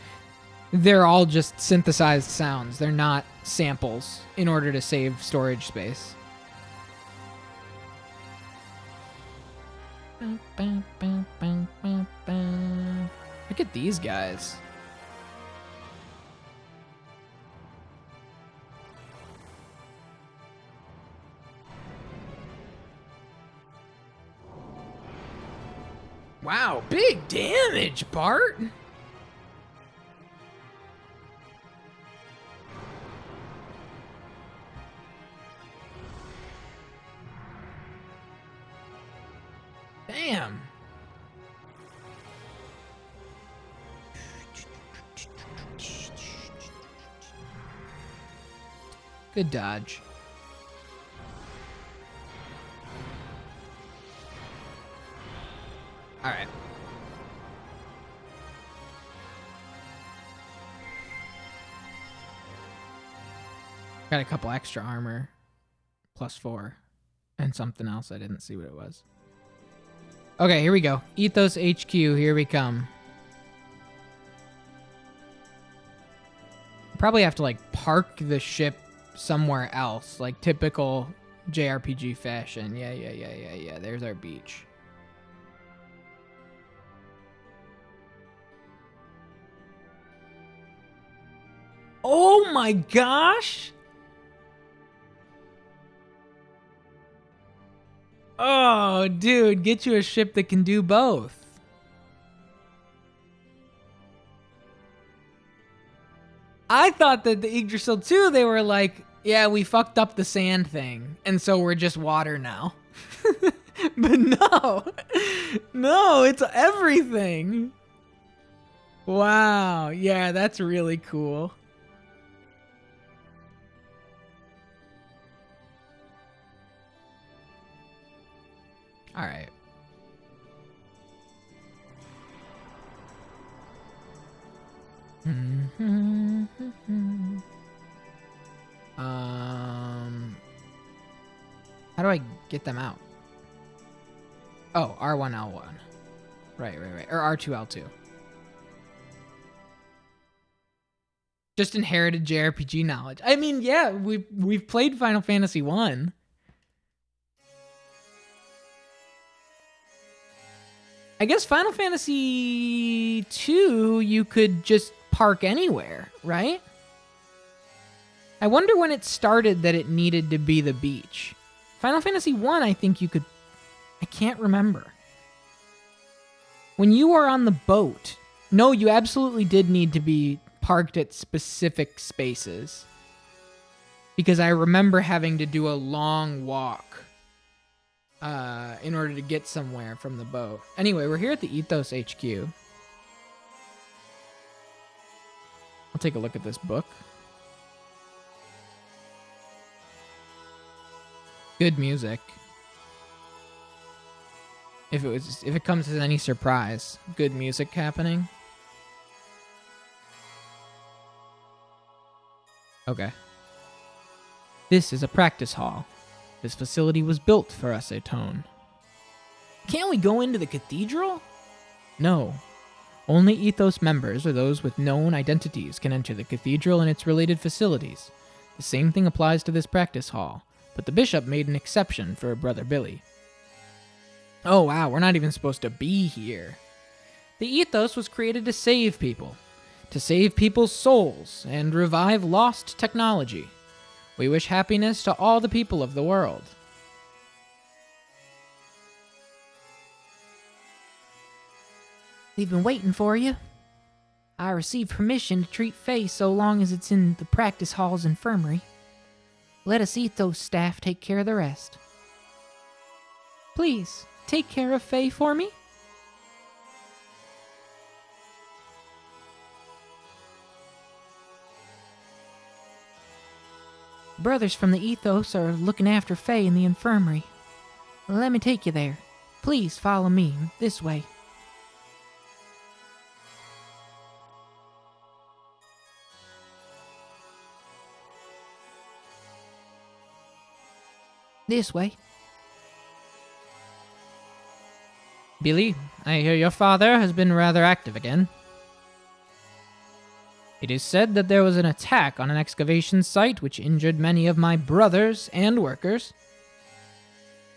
They're all just synthesized sounds. They're not samples in order to save storage space. Look at these guys. Wow, big damage, Bart. Damn. Good dodge. All right. Got a couple extra armor. +4. And something else. I didn't see what it was. Okay, here we go. Ethos HQ. Here we come. Probably have to like park the ship somewhere else, like typical JRPG fashion. Yeah. There's our beach. Oh my gosh! Oh, dude, get you a ship that can do both. I thought that the Yggdrasil 2, they were like, yeah, we fucked up the sand thing, and so we're just water now. But no. No, it's everything. Wow. Yeah, that's really cool. All right. How do I get them out? Oh, R1L1. Right. Or R2L2. Just inherited JRPG knowledge. I mean, yeah, we've played Final Fantasy 1. I guess Final Fantasy 2 you could just park anywhere, right? I wonder when it started that it needed to be the beach. Final Fantasy 1, I think you could... I can't remember. When you were on the boat... No, you absolutely did need to be parked at specific spaces. Because I remember having to do a long walk in order to get somewhere from the boat. Anyway, we're here at the Ethos HQ. I'll take a look at this book. Good music. If it comes as any surprise, good music happening. Okay. This is a practice hall. This facility was built for us, Atone. Can't we go into the cathedral? No. Only Ethos members or those with known identities can enter the cathedral and its related facilities. The same thing applies to this practice hall, but the bishop made an exception for Brother Billy. Oh wow, we're not even supposed to be here. The Ethos was created to save people's souls, and revive lost technology. We wish happiness to all the people of the world. We've been waiting for you. I received permission to treat Faye so long as it's in the practice hall's infirmary. Let us Ethos staff take care of the rest. Please, take care of Faye for me. Brothers from the Ethos are looking after Faye in the infirmary. Let me take you there. Please follow me this way. This way. Billy, I hear your father has been rather active again. It is said that there was an attack on an excavation site which injured many of my brothers and workers.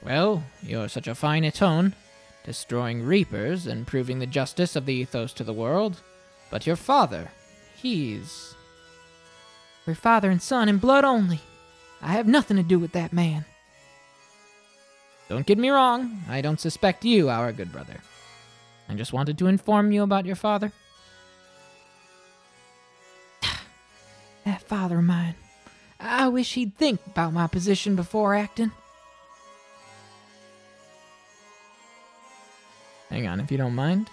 Well, you're such a fine Atone, destroying reapers and proving the justice of the Ethos to the world. But your father, he's... We're father and son in blood only. I have nothing to do with that man. Don't get me wrong, I don't suspect you, our good brother. I just wanted to inform you about your father. That father of mine. I wish he'd think about my position before acting. Hang on, if you don't mind.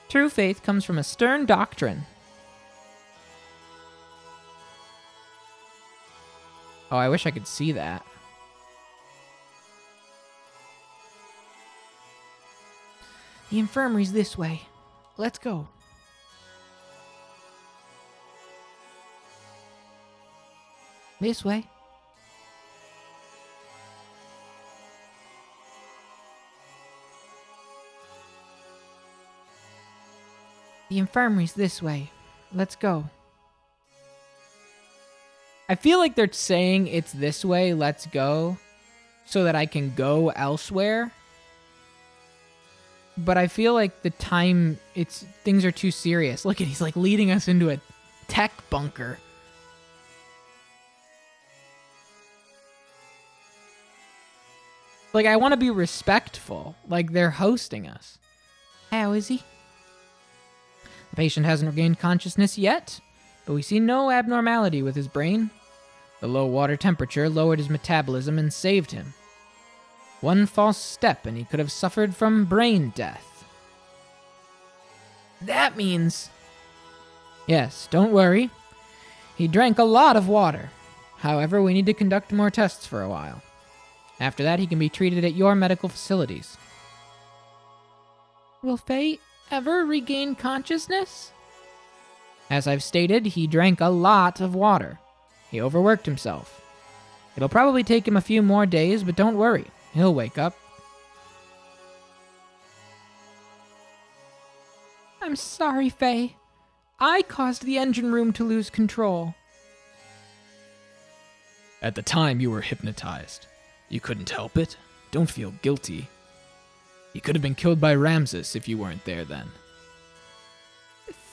True faith comes from a stern doctrine. Oh, I wish I could see that. The infirmary's this way. Let's go. This way. The infirmary's this way. Let's go. I feel like they're saying it's this way, let's go, so that I can go elsewhere. But I feel like things are too serious. Look at, he's like leading us into a tech bunker. Like, I want to be respectful. Like, they're hosting us. How is he? The patient hasn't regained consciousness yet, but we see no abnormality with his brain. The low water temperature lowered his metabolism and saved him. One false step and he could have suffered from brain death. That means... Yes, don't worry. He drank a lot of water. However, we need to conduct more tests for a while. After that, he can be treated at your medical facilities. Will Faye ever regain consciousness? As I've stated, he drank a lot of water. He overworked himself. It'll probably take him a few more days, but don't worry. He'll wake up. I'm sorry, Faye. I caused the engine room to lose control. At the time, you were hypnotized. You couldn't help it. Don't feel guilty. He could have been killed by Ramses if you weren't there then.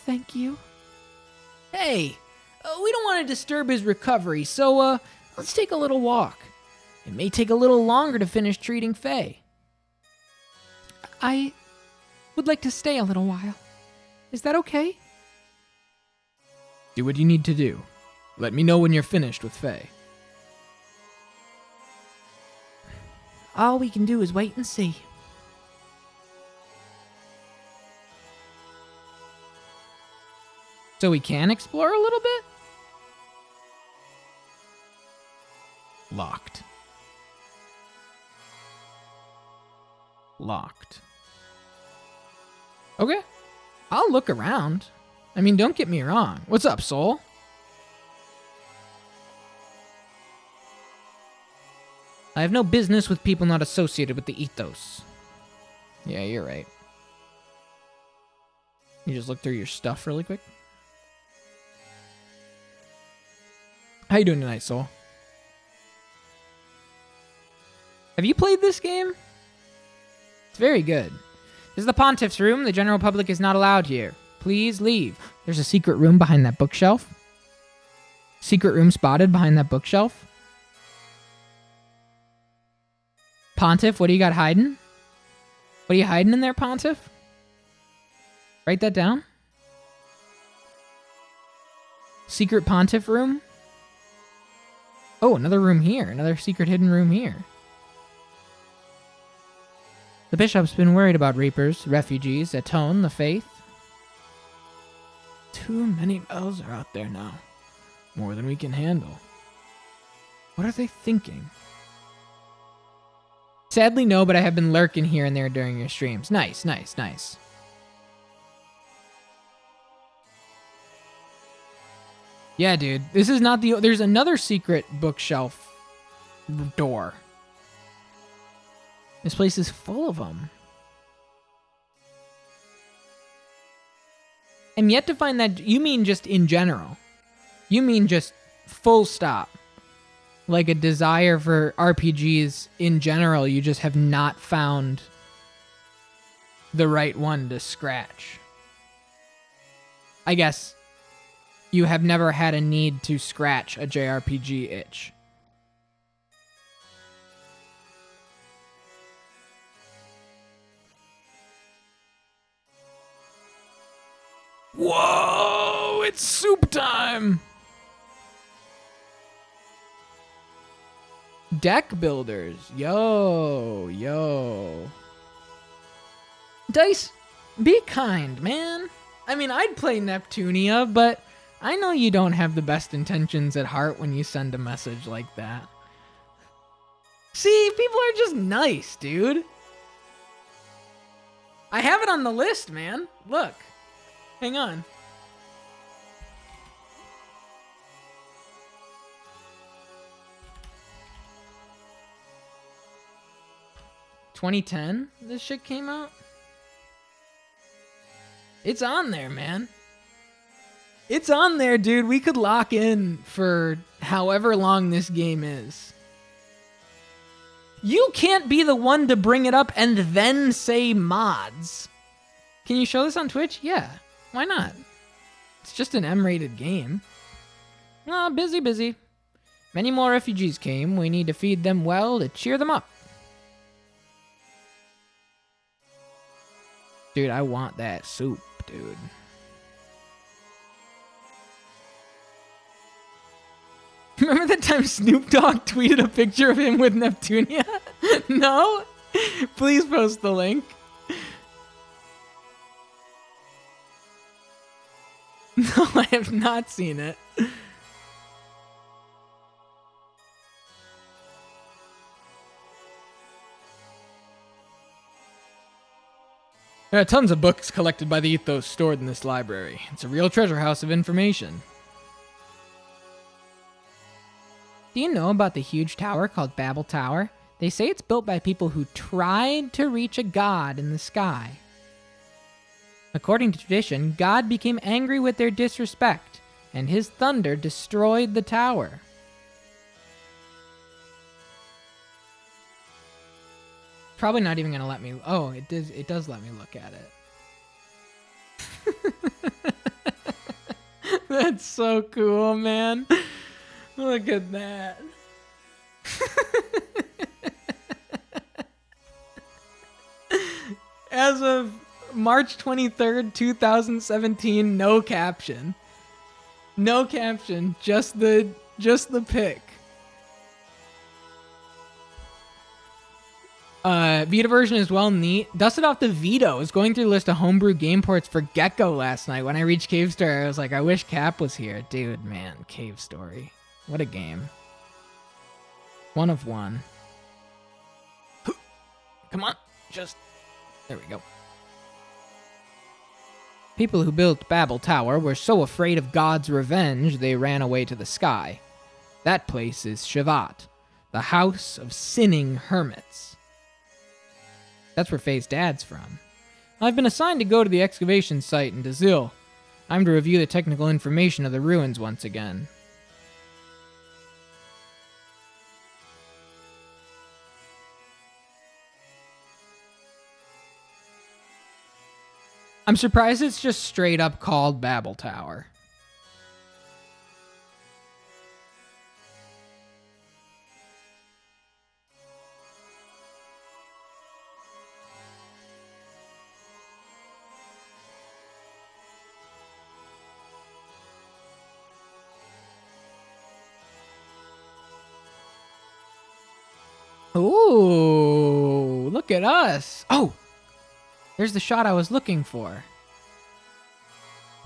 Thank you. Hey, we don't want to disturb his recovery, so let's take a little walk. It may take a little longer to finish treating Faye. I would like to stay a little while. Is that okay? Do what you need to do. Let me know when you're finished with Faye. All we can do is wait and see. So we can explore a little bit? Locked. Locked. Okay. I'll look around. I mean, don't get me wrong. What's up, Soul? I have no business with people not associated with the ethos. Yeah, you're right. You just look through your stuff really quick. How you doing tonight, Soul? Have you played this game? It's very good. This is the Pontiff's room. The general public is not allowed here. Please leave. There's a secret room behind that bookshelf. Secret room spotted behind that bookshelf. Pontiff, what do you got hiding? What are you hiding in there, Pontiff? Write that down. Secret Pontiff room. Oh, another room here. Another secret hidden room here. The bishop's been worried about reapers, refugees, atone, the faith. Too many bells are out there now. More than we can handle. What are they thinking? Sadly, no, but I have been lurking here and there during your streams. Nice, nice, nice. Yeah, dude. This is not the... There's another secret bookshelf door. This place is full of them. I'm yet to find that... You mean just in general. You mean just full stop. Like a desire for RPGs in general. You just have not found the right one to scratch. I guess you have never had a need to scratch a JRPG itch. Whoa! It's soup time! Deck builders. Yo, yo. Dice, be kind, man. I mean, I'd play Neptunia, but I know you don't have the best intentions at heart when you send a message like that. See, people are just nice, dude. I have it on the list, man. Look. Hang on. (2010) this shit came out. It's on there, man. It's on there, dude. We could lock in for however long this game is. You can't be the one to bring it up and then say mods. Can you show this on Twitch? Yeah. Why not? It's just an M-rated game. Oh, busy. Many more refugees came. We need to feed them well to cheer them up. Dude, I want that soup, dude. Remember the time Snoop Dogg tweeted a picture of him with Neptunia? No? Please post the link. No, I have not seen it. There are tons of books collected by the Ethos stored in this library. It's a real treasure house of information. Do you know about the huge tower called Babel Tower? They say it's built by people who tried to reach a god in the sky. According to tradition, God became angry with their disrespect, and his thunder destroyed the tower. Probably not even gonna let me. Oh, it does. It does let me look at it. That's so cool, man. Look at that. As of March 23rd, 2017, no caption. No caption, just the pic. Vita version is well neat. Dusted off the Vita. I was going through the list of homebrew game ports for Gecko last night. When I reached Cave Story, I was like, I wish Cap was here. Dude, man, Cave Story. What a game. One of one. Come on. Just... There we go. People who built Babel Tower were so afraid of God's revenge, they ran away to the sky. That place is Shavat, the house of sinning hermits. That's where Faye's dad's from. I've been assigned to go to the excavation site in Dazil. I'm to review the technical information of the ruins once again. I'm surprised it's just straight up called Babel Tower. Ooh, look at us. Oh, there's the shot I was looking for.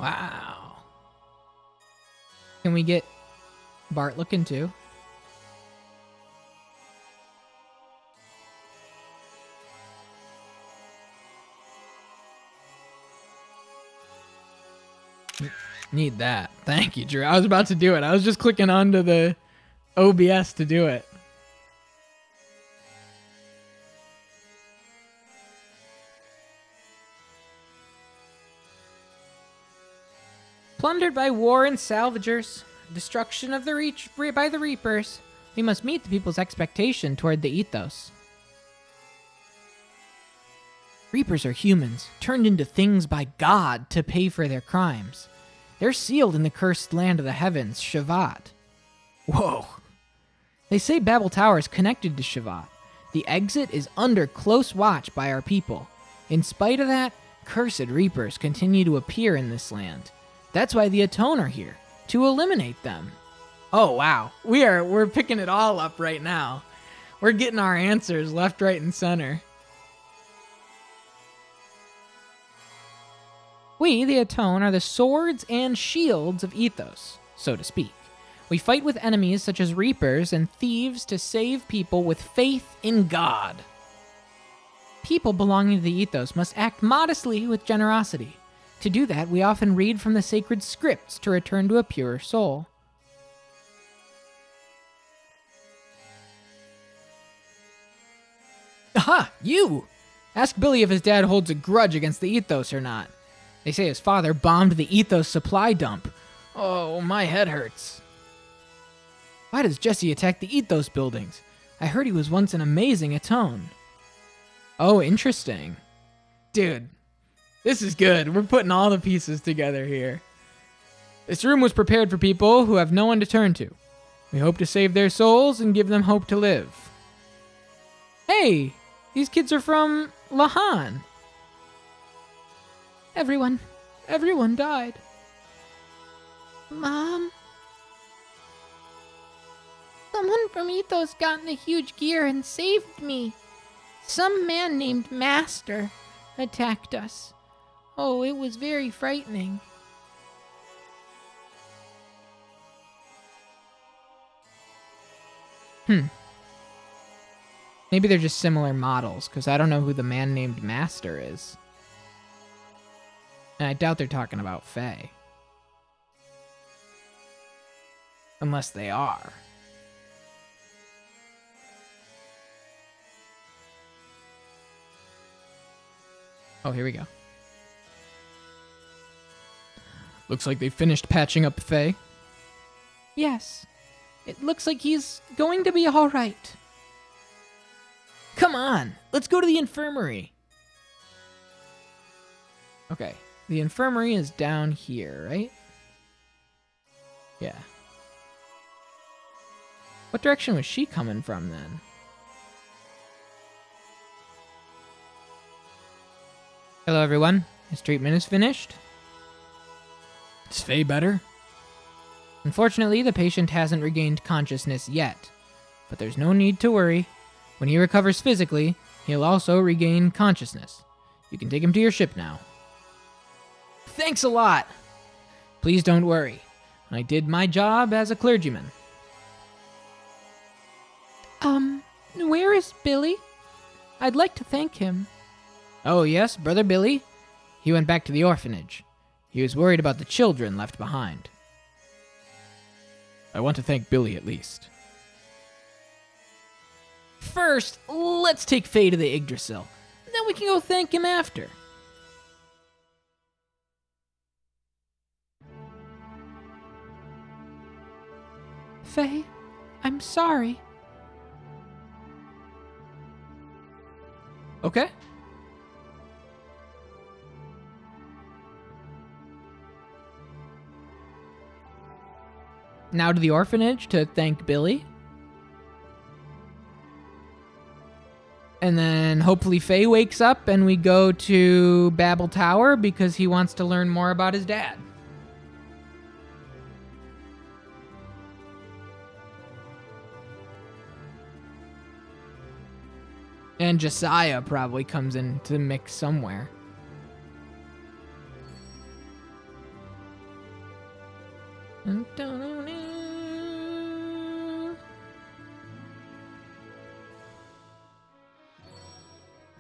Wow. Can we get Bart looking too? Need that. Thank you, Drew. I was about to do it. I was just clicking onto the OBS to do it. Plundered by war and salvagers, destruction of the by the Reapers, we must meet the people's expectation toward the ethos. Reapers are humans, turned into things by God to pay for their crimes. They're sealed in the cursed land of the heavens, Shavat. Whoa. They say Babel Tower is connected to Shavat. The exit is under close watch by our people. In spite of that, cursed Reapers continue to appear in this land. That's why the Atone are here, to eliminate them. Oh, wow. We're picking it all up right now. We're getting our answers left, right, and center. We, the Atone, are the swords and shields of Ethos, so to speak. We fight with enemies such as Reapers and thieves to save people with faith in God. People belonging to the Ethos must act modestly with generosity. To do that, we often read from the sacred scripts to return to a pure soul. Aha! You! Ask Billy if his dad holds a grudge against the Ethos or not. They say his father bombed the Ethos supply dump. Oh, my head hurts. Why does Jesse attack the Ethos buildings? I heard he was once an amazing Atone. Oh, interesting. Dude, this is good. We're putting all the pieces together here. This room was prepared for people who have no one to turn to. We hope to save their souls and give them hope to live. Hey, these kids are from Lahan. Everyone died. Mom? Someone from Ethos got in a huge gear and saved me. Some man named Master attacked us. Oh, it was very frightening. Maybe they're just similar models, because I don't know who the man named Master is. And I doubt they're talking about Faye. Unless they are. Oh, here we go. Looks like they finished patching up Faye. Yes, it looks like he's going to be all right. Come on, let's go to the infirmary. Okay, the infirmary is down here, right? Yeah. What direction was she coming from then? Hello, everyone. His treatment is finished. Is Faye better? Unfortunately, the patient hasn't regained consciousness yet, but there's no need to worry. When he recovers physically, he'll also regain consciousness. You can take him to your ship now. Thanks a lot! Please don't worry. I did my job as a clergyman. Where is Billy? I'd like to thank him. Oh, yes, Brother Billy. He went back to the orphanage. He was worried about the children left behind. I want to thank Billy at least. First, let's take Faye to the Yggdrasil. Then we can go thank him after. Faye, I'm sorry. Okay. Now to the orphanage to thank Billy. And then hopefully Faye wakes up and we go to Babel Tower because he wants to learn more about his dad. And Josiah probably comes into the mix somewhere.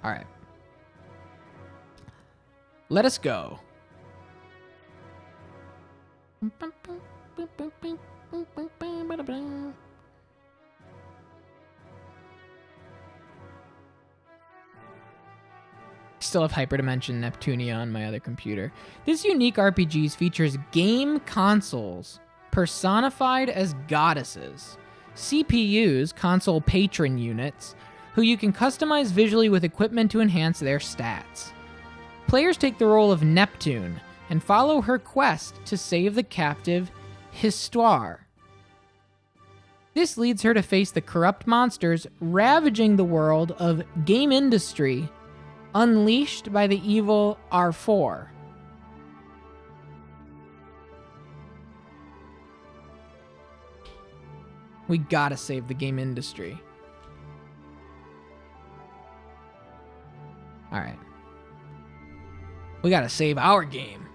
All right. Let us go. Still have Hyperdimension Neptunia on my other computer. This unique RPG features game consoles personified as goddesses, CPUs, console patron units, who you can customize visually with equipment to enhance their stats. Players take the role of Neptune and follow her quest to save the captive Histoire. This leads her to face the corrupt monsters ravaging the world of game industry, unleashed by the evil R4. We gotta save the game industry. Alright. We gotta save our game.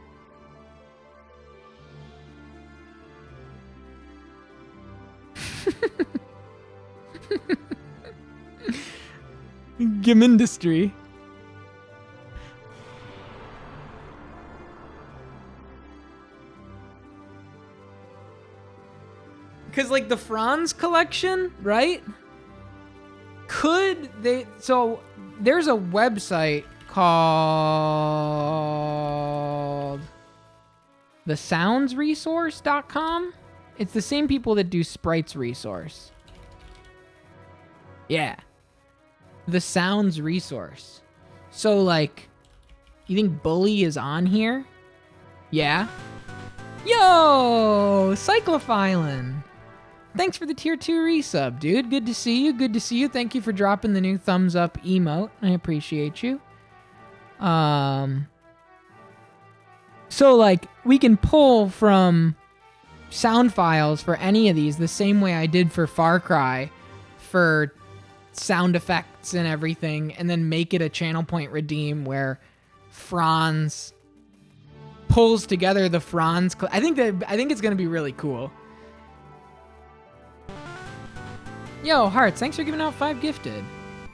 Game industry. Because, like, the Franz collection, right? Could they... So, there's a website called... thesoundsresource.com. It's the same people that do Sprites Resource. Yeah. The Sounds Resource. So, like, you think Bully is on here? Yeah. Yo, Cyclophilin. Thanks for the tier 2 resub, dude. Good to see you. Good to see you. Thank you for dropping the new thumbs up emote. I appreciate you. So, like, we can pull from sound files for any of these the same way I did for Far Cry for sound effects and everything, and then make it a channel point redeem where Franz pulls together the Franz. I think it's gonna be really cool. Yo, Hearts, thanks for giving out 5 gifted.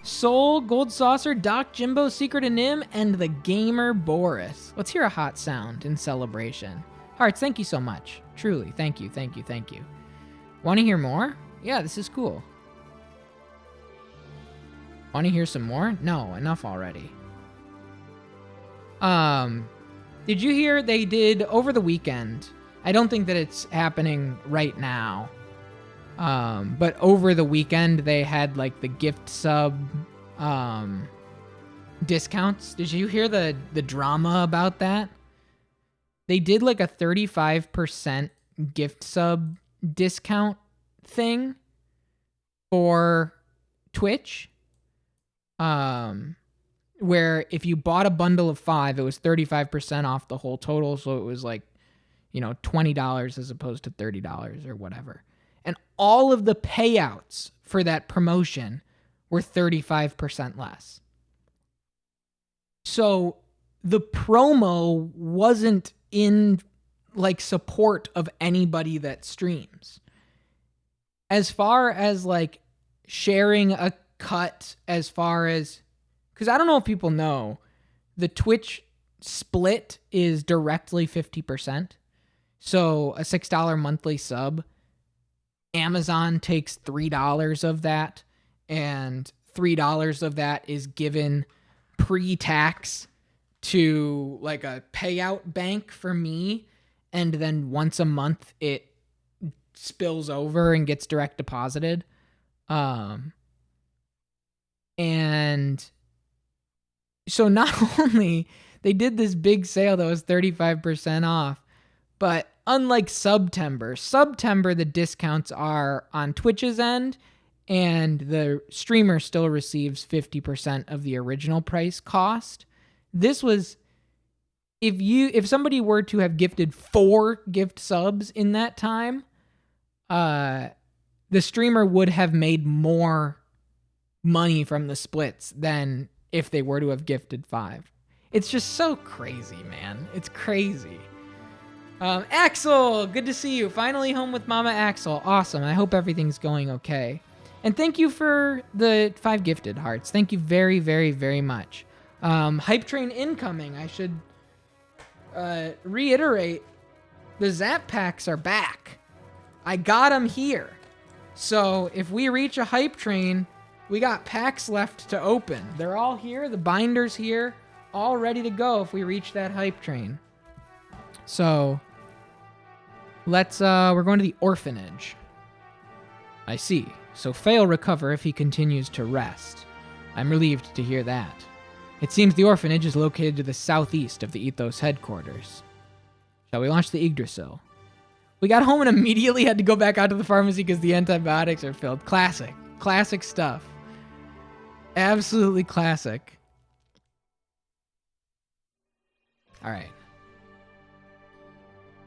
Soul, Gold Saucer, Doc, Jimbo, Secret of Nim, and the Gamer Boris. Let's hear a hot sound in celebration. Hearts, thank you so much. Truly, thank you, thank you, thank you. Want to hear more? Yeah, this is cool. Want to hear some more? No, enough already. Did you hear they did over the weekend? I don't think that it's happening right now. But over the weekend they had like the gift sub discounts. Did you hear the drama about that? They did like a 35% gift sub discount thing for Twitch. Where if you bought a bundle of 5, it was 35% off the whole total. So it was like, you know, $20 as opposed to $30 or whatever. And all of the payouts for that promotion were 35% less. So the promo wasn't in like support of anybody that streams. As far as like sharing a cut, as far as, because I don't know if people know, the Twitch split is directly 50%. So a $6 monthly sub, Amazon takes $3 of that, and $3 of that is given pre-tax to like a payout bank for me, and then once a month it spills over and gets direct deposited. And so not only they did this big sale that was 35% off, but unlike September, the discounts are on Twitch's end, and the streamer still receives 50% of the original price cost. This was, if somebody were to have gifted 4 gift subs in that time, the streamer would have made more money from the splits than if they were to have gifted 5. It's just so crazy, man. It's crazy. Axel, good to see you. Finally home with Mama Axel. Awesome. I hope everything's going okay. And thank you for the 5 gifted hearts. Thank you very, very, very much. Hype train incoming. I should reiterate, the Zap packs are back. I got them here. So if we reach a hype train, we got packs left to open. They're all here. The binder's here. All ready to go if we reach that hype train. So let's we're going to the orphanage. I see. So Faye will recover if he continues to rest. I'm relieved to hear that. It seems the orphanage is located to the southeast of the Ethos headquarters. Shall we launch the Yggdrasil? We got home and immediately had to go back out to the pharmacy because the antibiotics are filled. Classic. Classic stuff. Absolutely classic. All right.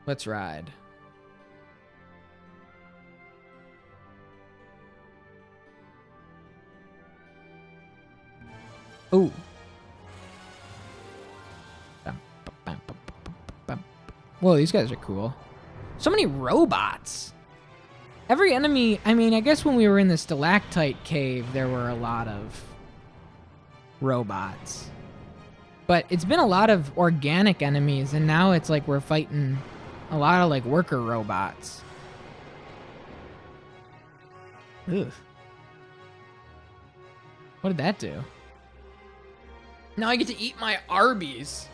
Let's ride. Ooh. Whoa, these guys are cool. So many robots. Every enemy, I mean, I guess when we were in the stalactite cave, there were a lot of robots. But it's been a lot of organic enemies, and now it's like we're fighting a lot of like worker robots. Ugh. What did that do? Now I get to eat my Arby's.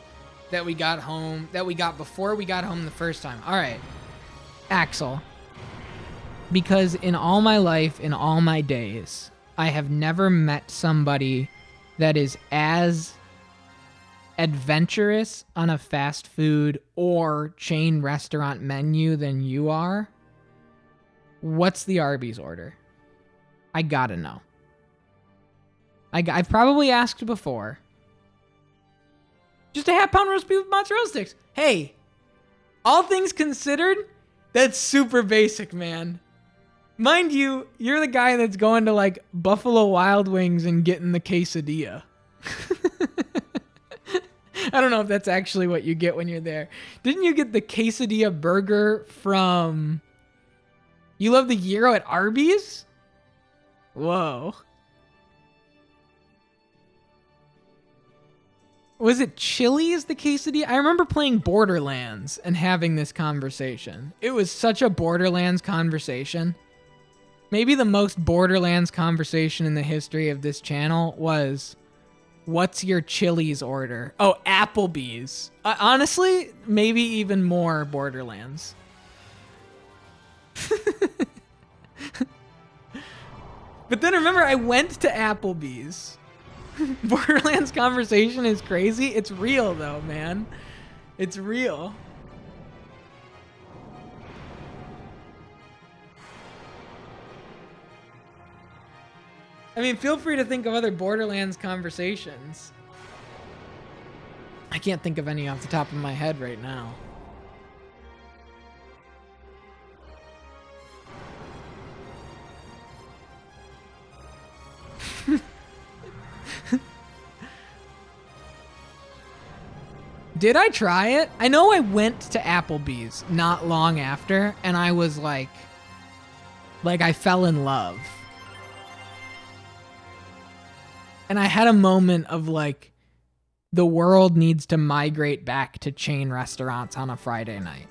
that we got home, that we got before we got home the first time. All right, Axel. Because in all my life, in all my days, I have never met somebody that is as adventurous on a fast food or chain restaurant menu than you are. What's the Arby's order? I gotta know. I've probably asked before. Just a half-pound roast beef with mozzarella sticks. Hey, all things considered, that's super basic, man. Mind you, you're the guy that's going to like Buffalo Wild Wings and getting the quesadilla. I don't know if that's actually what you get when you're there. Didn't you get the quesadilla burger from... You love the gyro at Arby's? Whoa. Was it Chili's, the quesadilla? I remember playing Borderlands and having this conversation. It was such a Borderlands conversation. Maybe the most Borderlands conversation in the history of this channel was, what's your Chili's order? Oh, Applebee's. Honestly, maybe even more Borderlands. But then remember, I went to Applebee's. Borderlands conversation is crazy. It's real though, man. It's real. I mean, feel free to think of other Borderlands conversations. I can't think of any off the top of my head right now. Did I try it? I know I went to Applebee's not long after, and I was like I fell in love. And I had a moment of like, the world needs to migrate back to chain restaurants on a Friday night.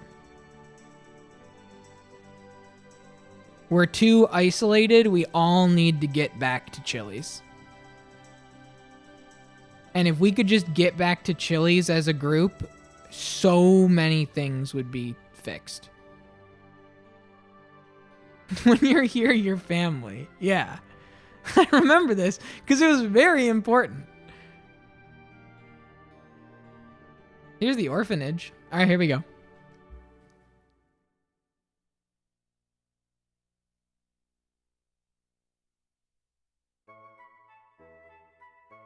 We're too isolated. We all need to get back to Chili's. And if we could just get back to Chili's as a group, so many things would be fixed. When you're here, you're family. Yeah. I remember this because it was very important. Here's the orphanage. All right, here we go.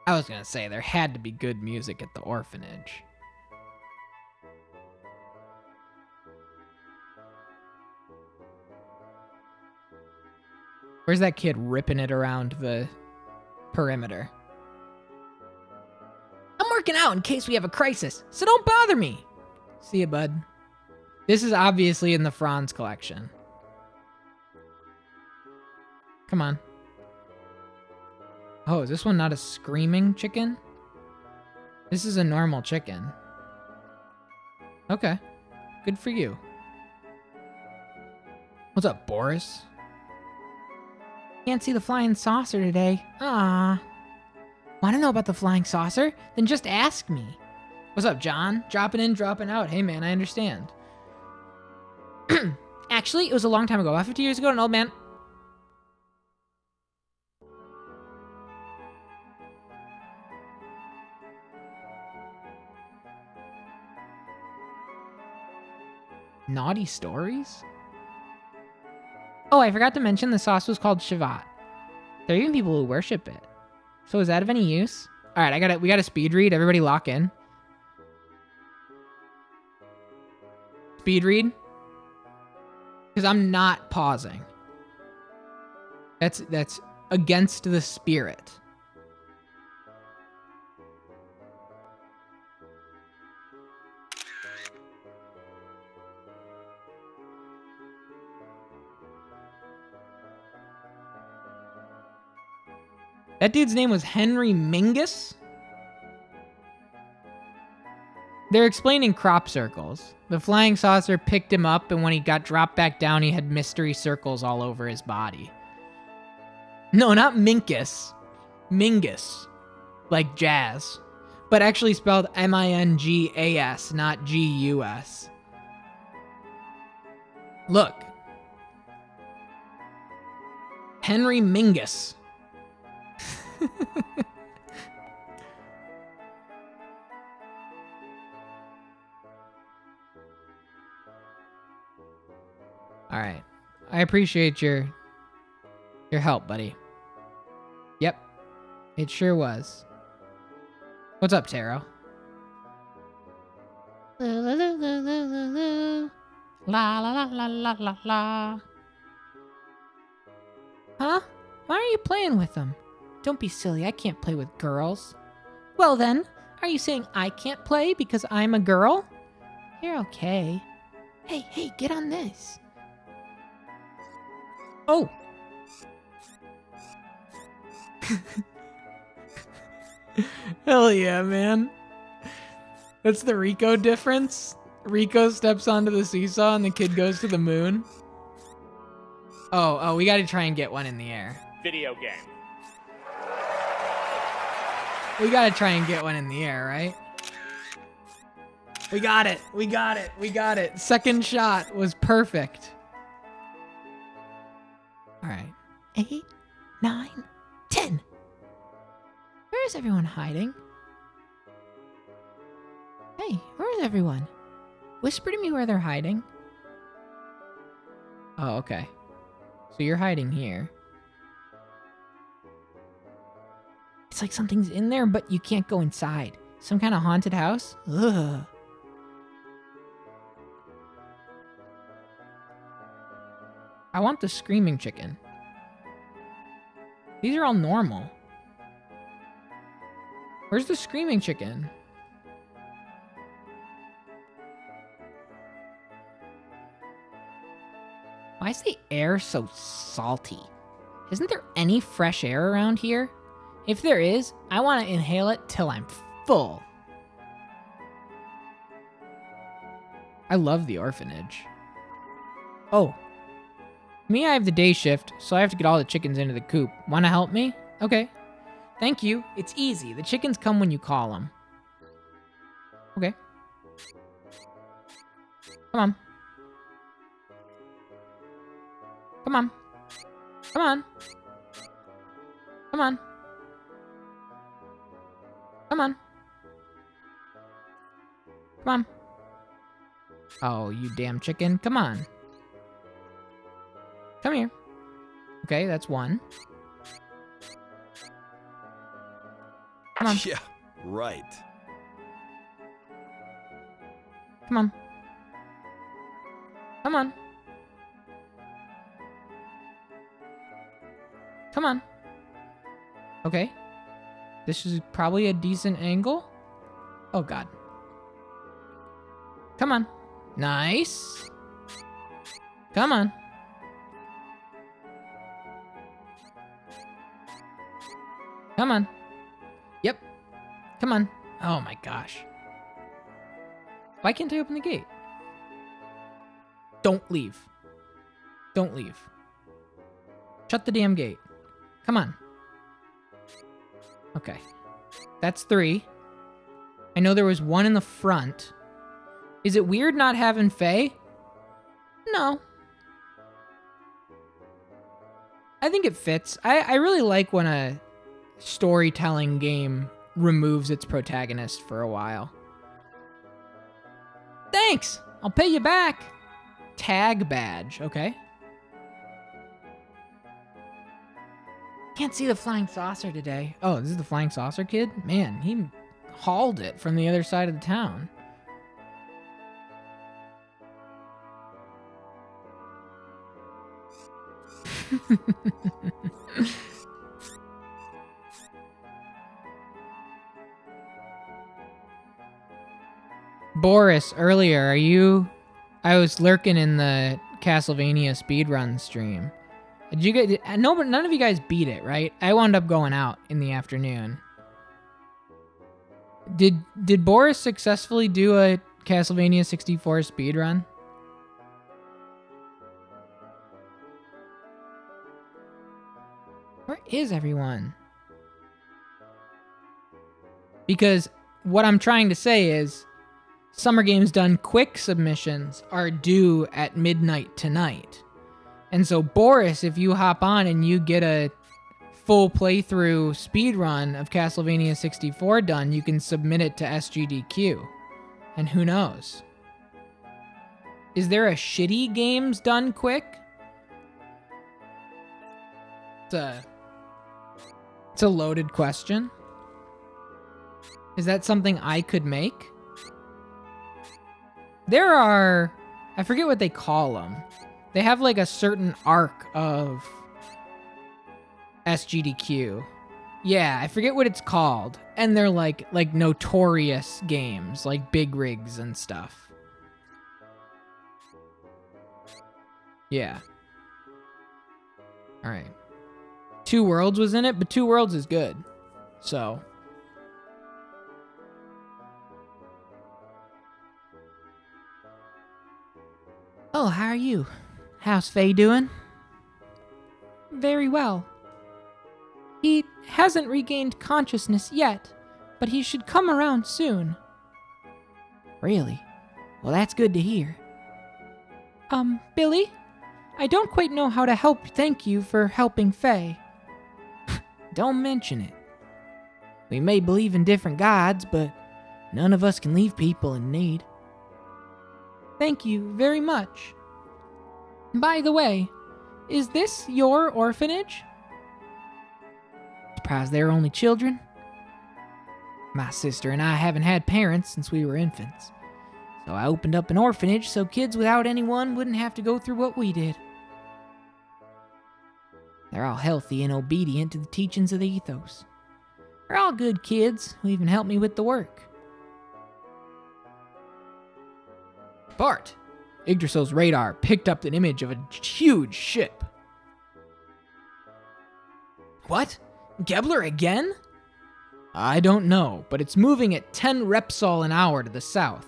I was going to say there had to be good music at the orphanage. Where's that kid ripping it around the perimeter? I'm working out in case we have a crisis, so don't bother me. See ya, bud. This is obviously in the Franz collection. Come on. Oh, is this one not a screaming chicken? This is a normal chicken. Okay. Good for you. What's up, Boris? Can't see the flying saucer today. Ah. Want to know about the flying saucer? Then just ask me. What's up, John? Dropping in, dropping out. Hey, man, I understand. Actually, it was a long time ago. About 50 years ago, an old man... Naughty stories? Oh, I forgot to mention the sauce was called Shavat. There are even people who worship it. So is that of any use? All right, we got a speed read. Everybody lock in. Speed read. Because I'm not pausing. That's against the spirit. That dude's name was Henry Mingus? They're explaining crop circles. The flying saucer picked him up, and when he got dropped back down, he had mystery circles all over his body. No, not Minkus. Mingus. Like jazz. but actually spelled Mingas, not Gus. Look. Henry Mingus. All right. I appreciate your help, buddy. Yep. It sure was. What's up, Taro? La la la la la la la la la la la la. Huh? Why are you playing with them? Don't be silly. I can't play with girls. Well then, are you saying I can't play because I'm a girl? You're okay. Hey, get on this. Oh. Hell yeah, man. That's the Rico difference. Rico steps onto the seesaw and the kid goes to the moon. Oh, we gotta try and get one in the air. Video game. We gotta try and get one in the air, right? We got it. Second shot was perfect. All right. 8, 9, 10. Where is everyone hiding? Hey, where is everyone? Whisper to me where they're hiding. Oh, okay. So you're hiding here. It's like something's in there, but you can't go inside. Some kind of haunted house? Ugh. I want the screaming chicken. These are all normal. Where's the screaming chicken? Why is the air so salty? Isn't there any fresh air around here? If there is, I want to inhale it till I'm full. I love the orphanage. Oh. Me, I have the day shift, so I have to get all the chickens into the coop. Want to help me? Okay. Thank you. It's easy. The chickens come when you call them. Okay. Come on. Come on. Come on. Come on. Come on. Come on. Oh, you damn chicken. Come on. Come here. Okay, that's one. Come on. Yeah, right. Come on. Come on. Come on. Okay. This is probably a decent angle. Oh, God. Come on. Nice. Come on. Come on. Yep. Come on. Oh, my gosh. Why can't I open the gate? Don't leave. Don't leave. Shut the damn gate. Come on. Okay. That's 3. I know there was one in the front. Is it weird not having Faye? No. I think it fits. I really like when a storytelling game removes its protagonist for a while. Thanks! I'll pay you back. Tag badge, okay. Can't see the flying saucer today. Oh, this is the flying saucer kid? Man, he hauled it from the other side of the town. Boris, earlier, I was lurking in the Castlevania speedrun stream. Did you get? No, but none of you guys beat it, right? I wound up going out in the afternoon. Did Boris successfully do a Castlevania 64 speedrun? Where is everyone? Because what I'm trying to say is Summer Games Done Quick submissions are due at midnight tonight. And so, Boris, if you hop on and you get a full playthrough speedrun of Castlevania 64 done, you can submit it to SGDQ. And who knows? Is there a shitty games done quick? It's a loaded question. Is that something I could make? There are... I forget what they call them. They have like a certain arc of SGDQ. Yeah, I forget what it's called. And they're like notorious games, like Big Rigs and stuff. Yeah. All right. Two Worlds was in it, but Two Worlds is good. So. Oh, how are you? How's Faye doing? Very well. He hasn't regained consciousness yet, but he should come around soon. Really? Well, that's good to hear. Billy? I don't quite know how to thank you for helping Faye. Don't mention it. We may believe in different gods, but none of us can leave people in need. Thank you very much. By the way, is this your orphanage? Surprised they're only children? My sister and I haven't had parents since we were infants, so I opened up an orphanage so kids without anyone wouldn't have to go through what we did. They're all healthy and obedient to the teachings of the ethos. They're all good kids who even help me with the work. Bart, Yggdrasil's radar picked up an image of a huge ship. What? Gebler again? I don't know, but it's moving at 10 Repsol an hour to the south.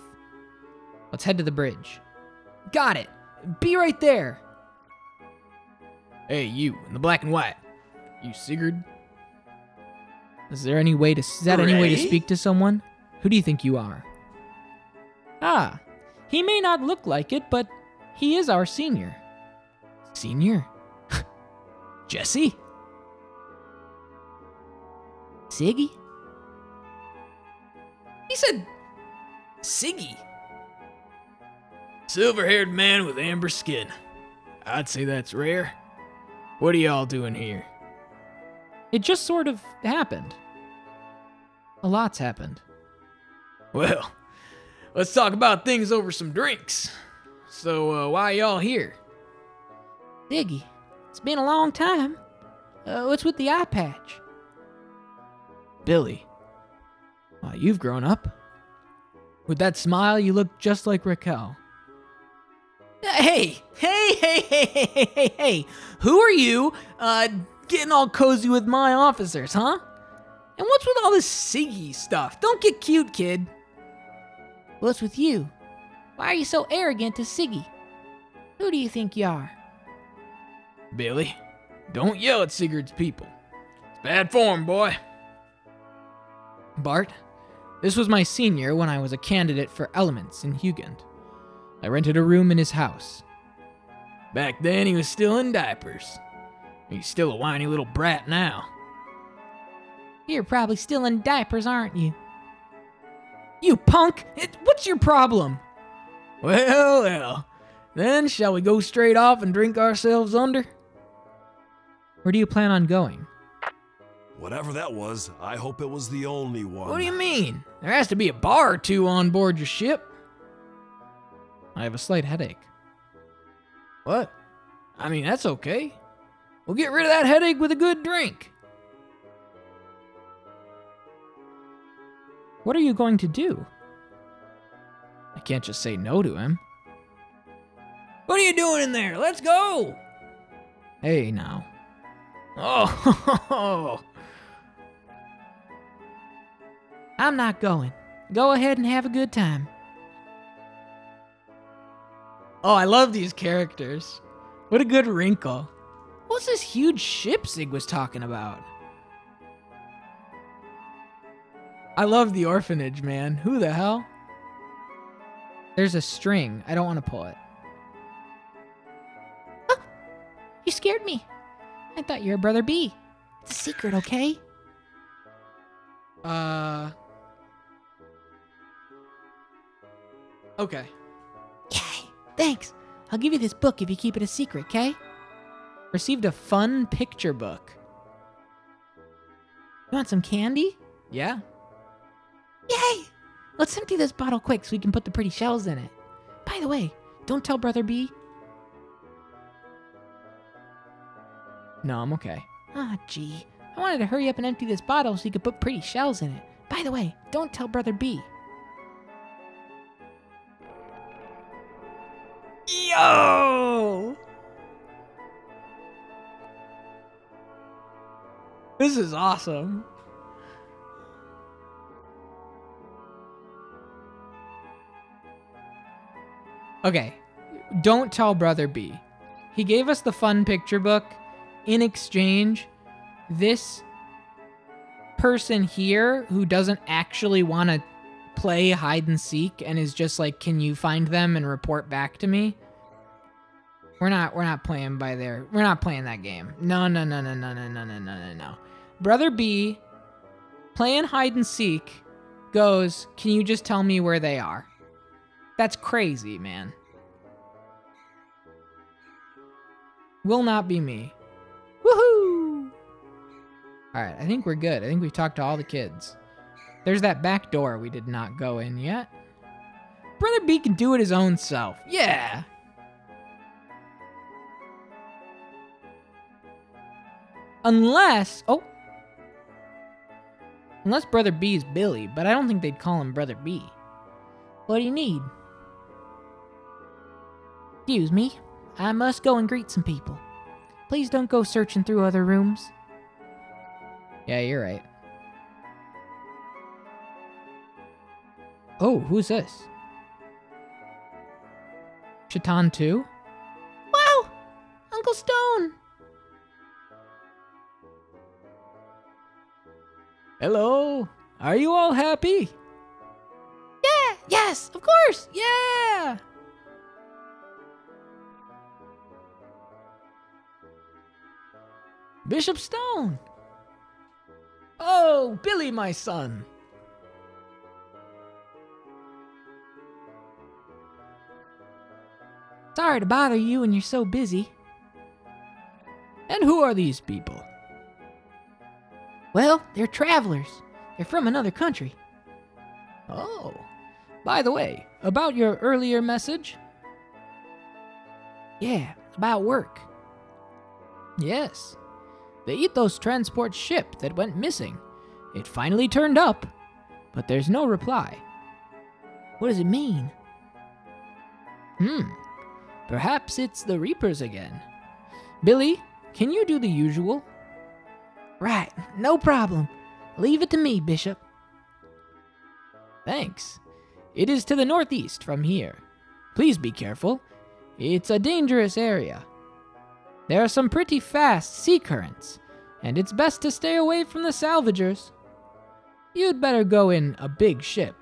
Let's head to the bridge. Got it. Be right there. Hey, you, in the black and white. You Sigurd? Is that any way to speak to someone? Who do you think you are? Ah, he may not look like it, but he is our senior. Senior? Jesse? Siggy? He said Siggy. Silver-haired man with amber skin. I'd say that's rare. What are y'all doing here? It just sort of happened. A lot's happened. Well, let's talk about things over some drinks. So, why y'all here? Siggy, it's been a long time. What's with the eye patch? Billy, you've grown up. With that smile, you look just like Raquel. Hey! Who are you, getting all cozy with my officers, huh? And what's with all this Siggy stuff? Don't get cute, kid. What's with you? Why are you so arrogant to Siggy? Who do you think you are? Billy, don't yell at Sigurd's people. It's bad form, boy. Bart, this was my senior when I was a candidate for Elements in Hugend. I rented a room in his house. Back then, he was still in diapers. He's still a whiny little brat now. You're probably still in diapers, aren't you? You punk! What's your problem? Well. Then shall we go straight off and drink ourselves under? Where do you plan on going? Whatever that was, I hope it was the only one. What do you mean? There has to be a bar or two on board your ship. I have a slight headache. What? I mean, that's okay. We'll get rid of that headache with a good drink. What are you going to do? I can't just say no to him. What are you doing in there? Let's go! Hey, now. Oh, I'm not going. Go ahead and have a good time. Oh, I love these characters. What a good wrinkle. What's this huge ship Sig was talking about? I love the orphanage, man. Who the hell? There's a string. I don't want to pull it. You scared me. I thought you were Brother B. It's a secret, okay? Okay. Yay. Thanks. I'll give you this book if you keep it a secret, okay? Received a fun picture book. You want some candy? Yeah. Yay! Let's empty this bottle quick so we can put the pretty shells in it. By the way, don't tell Brother B. No, I'm okay. Ah, gee. I wanted to hurry up and empty this bottle so you could put pretty shells in it. By the way, don't tell Brother B. Yo! This is awesome. Okay, don't tell Brother B. He gave us the fun picture book. In exchange, this person here who doesn't actually want to play hide and seek and is just like, can you find them and report back to me? We're not playing by their, we're not playing that game. No. Brother B, playing hide and seek, goes, can you just tell me where they are? That's crazy, man. Will not be me. Woohoo! Alright, I think we're good. I think we've talked to all the kids. There's that back door we did not go in yet. Brother B can do it his own self. Yeah! Unless Brother B is Billy, but I don't think they'd call him Brother B. What do you need? Excuse me. I must go and greet some people. Please don't go searching through other rooms. Yeah, you're right. Oh, who's this? Chatan 2? Wow! Uncle Stone! Hello? Are you all happy? Yeah! Yes, of course! Yeah! Bishop Stone! Oh, Billy, my son! Sorry to bother you when you're so busy. And who are these people? Well, they're travelers. They're from another country. Oh, by the way, about your earlier message? Yeah, about work. Yes. The Ethos transport ship that went missing. It finally turned up, but there's no reply. What does it mean? Perhaps it's the Reapers again. Billy, can you do the usual? Right, no problem. Leave it to me, Bishop. Thanks. It is to the northeast from here. Please be careful. It's a dangerous area. There are some pretty fast sea currents, and it's best to stay away from the salvagers. You'd better go in a big ship.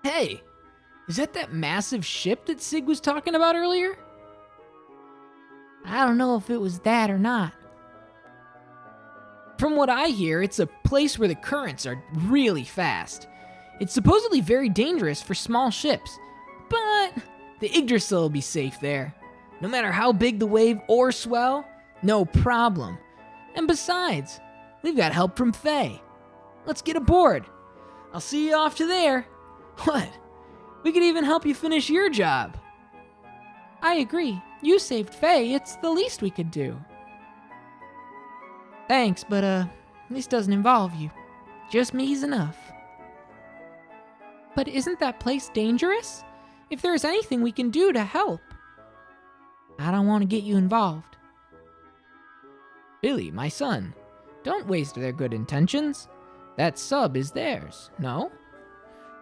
Hey, is that massive ship that Sig was talking about earlier? I don't know if it was that or not. From what I hear, it's a place where the currents are really fast. It's supposedly very dangerous for small ships, but the Yggdrasil will be safe there. No matter how big the wave or swell, no problem. And besides, we've got help from Faye. Let's get aboard. I'll see you off to there. What? We could even help you finish your job. I agree. You saved Faye. It's the least we could do. Thanks, but this doesn't involve you. Just me's enough. But isn't that place dangerous? If there's anything we can do to help. I don't want to get you involved. Billy, my son, don't waste their good intentions. That sub is theirs, no?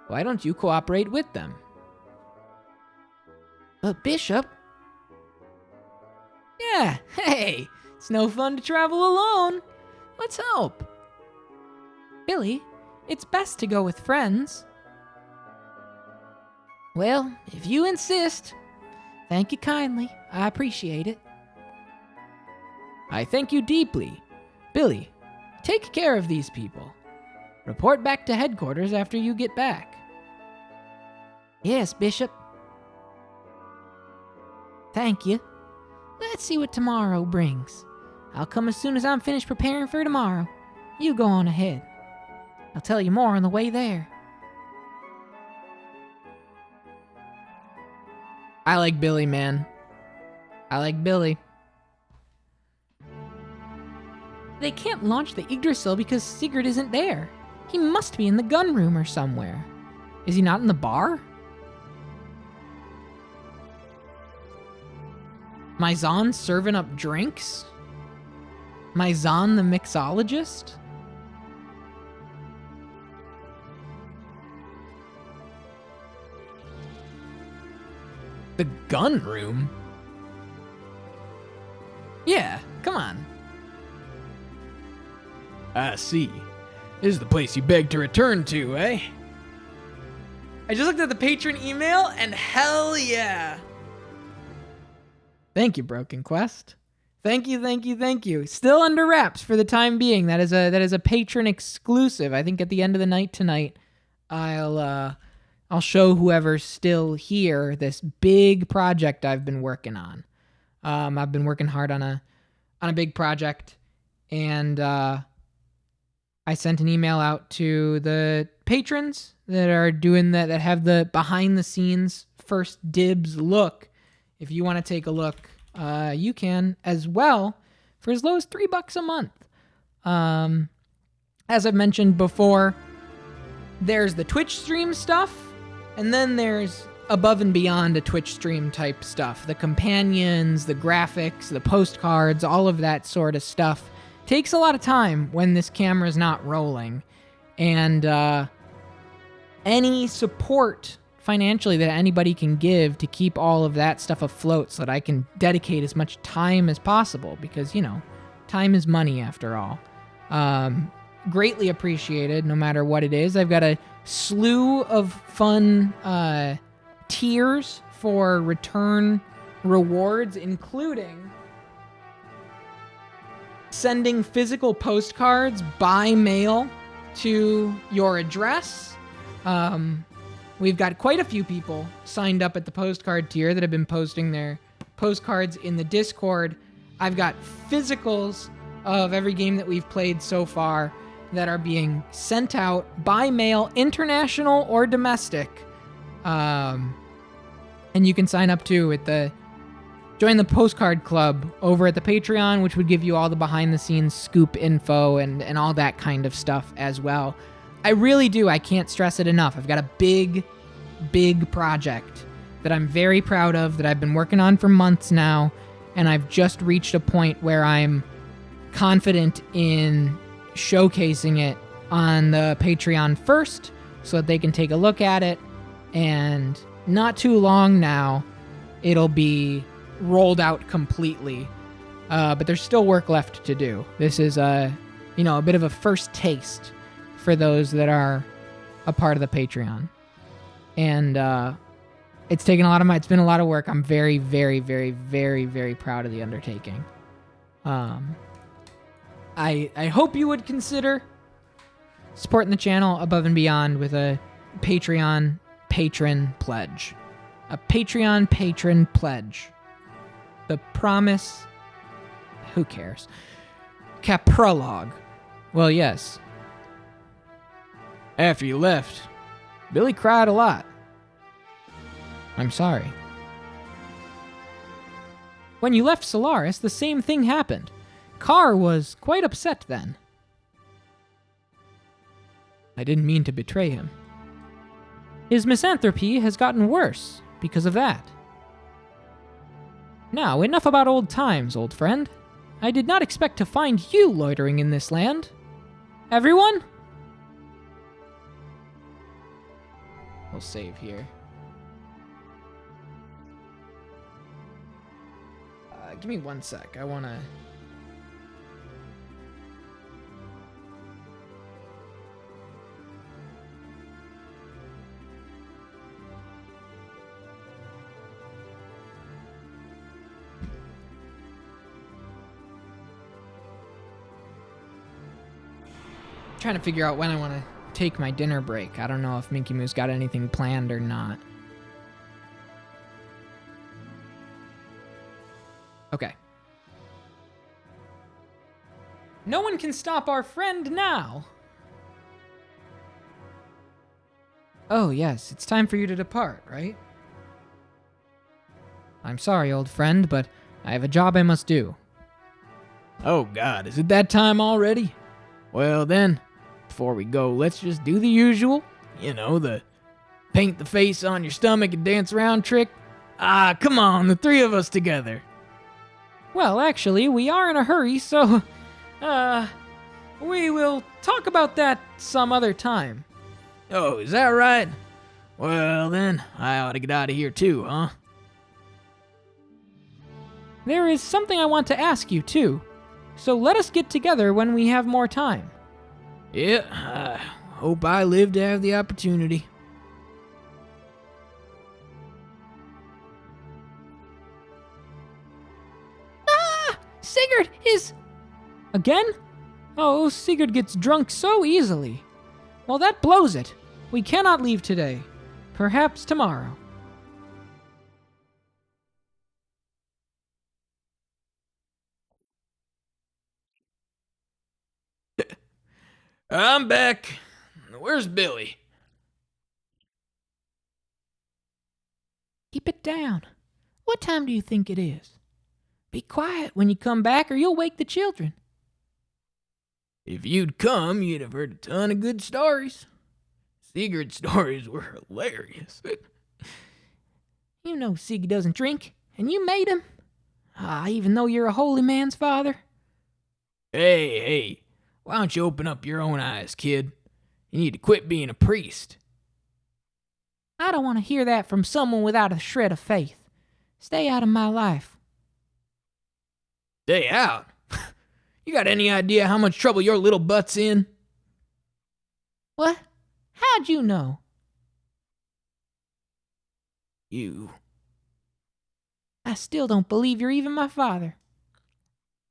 Why don't you cooperate with them? But Bishop... Yeah, hey, it's no fun to travel alone. Let's help. Billy, It's best to go with friends. Well, if you insist. Thank you kindly. I appreciate it. I thank you deeply. Billy, take care of these people. Report back to headquarters after you get back. Yes, Bishop. Thank you. Let's see what tomorrow brings. I'll come as soon as I'm finished preparing for tomorrow. You go on ahead. I'll tell you more on the way there. I like Billy, man. I like Billy. They can't launch the Yggdrasil because Sigurd isn't there. He must be in the gun room or somewhere. Is he not in the bar? Maizan serving up drinks? Maizan the mixologist? The gun room? Yeah, come on. I see. This is the place you begged to return to, eh? I just looked at the patron email and hell yeah. Thank you, Broken Quest. Thank you. Still under wraps for the time being. That is a patron exclusive. I think at the end of the night tonight, I'll show whoever's still here this big project I've been working on. I've been working hard on a big project, and I sent an email out to the patrons that are doing that have the behind the scenes first dibs look. If you want to take a look, you can as well for as low as $3 a month. As I've mentioned before, there's the Twitch stream stuff, and then there's above and beyond a Twitch stream type stuff. The companions, the graphics, the postcards, all of that sort of stuff takes a lot of time when this camera's not rolling. And any support financially that anybody can give to keep all of that stuff afloat so that I can dedicate as much time as possible, because, you know, time is money after all. Greatly appreciated no matter what it is. I've got a slew of fun tiers for return rewards, including sending physical postcards by mail to your address. We've got quite a few people signed up at the postcard tier that have been posting their postcards in the Discord. I've got physicals of every game that we've played so far that are being sent out by mail, international or domestic. And you can sign up too at join the postcard club over at the Patreon, which would give you all the behind the scenes scoop info and all that kind of stuff as well. I really do. I can't stress it enough. I've got a big project that I'm very proud of, that I've been working on for months now, and I've just reached a point where I'm confident in showcasing it on the Patreon first so that they can take a look at it, and not too long now, it'll be rolled out completely. But there's still work left to do. This is a bit of a first taste for those that are a part of the Patreon. And it's taken it's been a lot of work. I'm very, very, very, very, very proud of the undertaking. I hope you would consider supporting the channel above and beyond with a Patreon patron pledge. A Patreon patron pledge. The promise... Who cares? Caprologue. Well, yes. After you left, Billy cried a lot. I'm sorry. When you left Solaris, the same thing happened. Carr was quite upset then. I didn't mean to betray him. His misanthropy has gotten worse because of that. Now, enough about old times, old friend. I did not expect to find you loitering in this land. Everyone? We'll save here. Give me 1 sec. I want to... trying to figure out when I want to take my dinner break. I don't know if Minky Moo's got anything planned or not. Okay. No one can stop our friend now. Oh, yes, it's time for you to depart, right? I'm sorry, old friend, but I have a job I must do. Oh God, is it that time already? Well then, before we go, let's just do the usual. You know, the paint the face on your stomach and dance around trick. Ah, come on, the three of us together. Well, actually, we are in a hurry, so, we will talk about that some other time. Oh, is that right? Well then, I ought to get out of here too, huh? There is something I want to ask you, too. So let us get together when we have more time. Yeah, I hope I live to have the opportunity. Sigurd is... Again? Oh, Sigurd gets drunk so easily. Well, that blows it. We cannot leave today. Perhaps tomorrow. I'm back. Where's Billy? Keep it down. What time do you think it is? Be quiet when you come back or you'll wake the children. If you'd come, you'd have heard a ton of good stories. Sigurd's stories were hilarious. You know Sig doesn't drink, and you made him. Even though you're a holy man's father. Hey, why don't you open up your own eyes, kid? You need to quit being a priest. I don't want to hear that from someone without a shred of faith. Stay out of my life. Stay out? You got any idea how much trouble your little butt's in? What? How'd you know? You. I still don't believe you're even my father.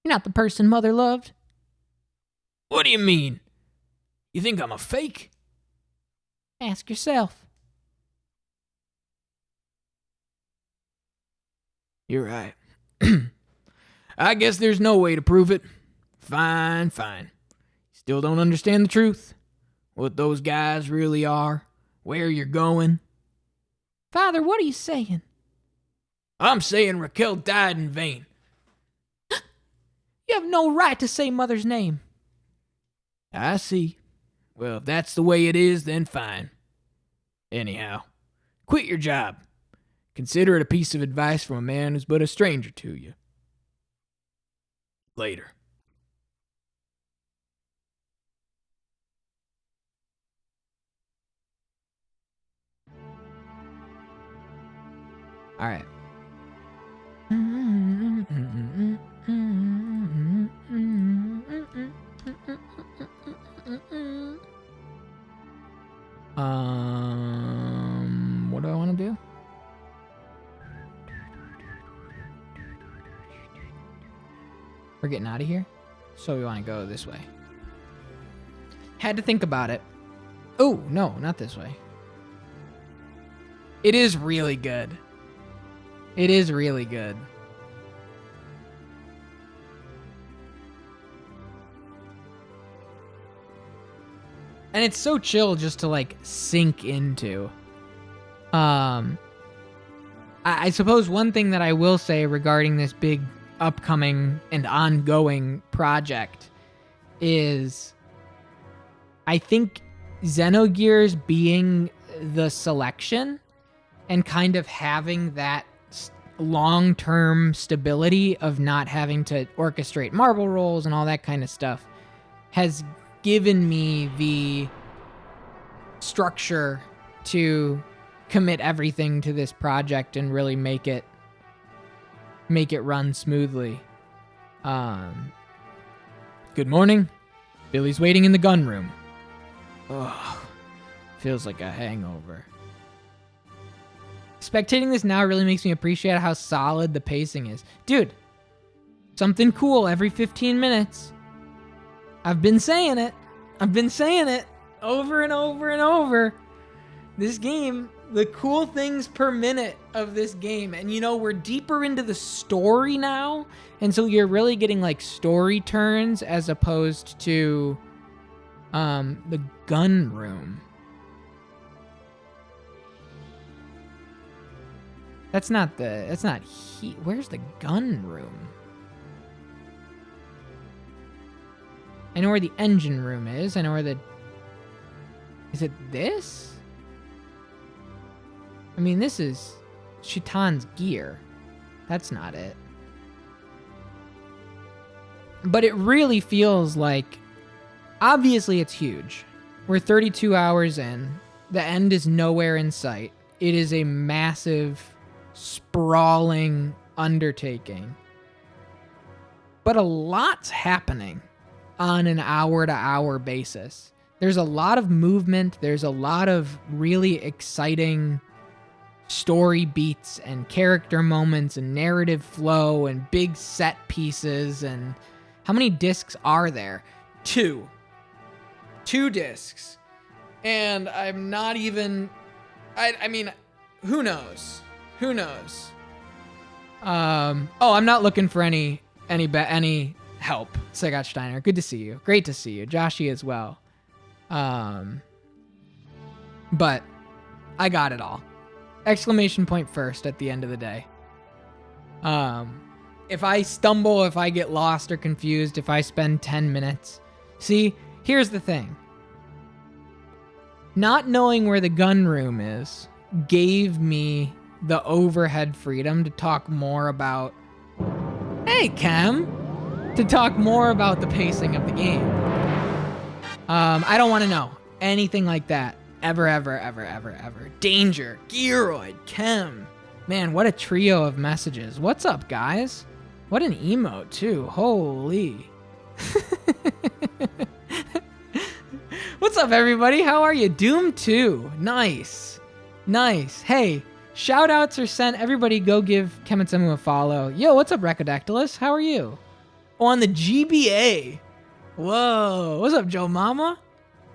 You're not the person Mother loved. What do you mean? You think I'm a fake? Ask yourself. You're right. I guess there's no way to prove it. Fine. Still don't understand the truth. What those guys really are. Where you're going. Father, what are you saying? I'm saying Raquel died in vain. You have no right to say Mother's name. I see. Well, if that's the way it is, then fine. Anyhow, quit your job. Consider it a piece of advice from a man who's but a stranger to you. Later. All right. What do I want to do? We're getting out of here, so we want to go this way. Had to think about it. Oh, no, not this way. It is really good. It is really good. And it's so chill just to like sink into. I suppose one thing that I will say regarding this big upcoming and ongoing project is I think Xenogears being the selection and kind of having that long-term stability of not having to orchestrate marble rolls and all that kind of stuff has given me the structure to commit everything to this project and really make it run smoothly. Good morning. Billy's waiting in the gun room. Ugh, feels like a hangover. Spectating this now really makes me appreciate how solid the pacing is. Dude, something cool every 15 minutes. I've been saying it. I've been saying it over and over and over. This game, the cool things per minute of this game. And we're deeper into the story now. And so you're really getting like story turns as opposed to the gun room. Where's the gun room? I know where the engine room is. I know where is it this? I mean, this is Shaitan's gear. That's not it. But it really feels like, obviously it's huge. We're 32 hours in. The end is nowhere in sight. It is a massive, sprawling undertaking. But a lot's happening on an hour-to-hour basis. There's a lot of movement. There's a lot of really exciting story beats and character moments and narrative flow and big set pieces. And how many discs are there? 2 discs. And I'm not even... I mean, who knows? I'm not looking for any help, Sagat Steiner. Good to see you. Great to see you. Joshi as well. But I got it all. Exclamation point first at the end of the day. If I stumble, if I get lost or confused, if I spend 10 minutes. See, here's the thing. Not knowing where the gun room is gave me the overhead freedom to talk more about... Hey, Cam! To talk more about the pacing of the game. I don't want to know anything like that. Ever. Danger, Gearoid, Chem. Man, what a trio of messages. What's up, guys? What an emote, too. Holy. What's up, everybody? How are you? Doom 2. Nice. Hey, shout-outs are sent. Everybody go give Kemitsemu a follow. Yo, what's up, Recodactylus? How are you? On the GBA. Whoa. What's up, Joe Mama?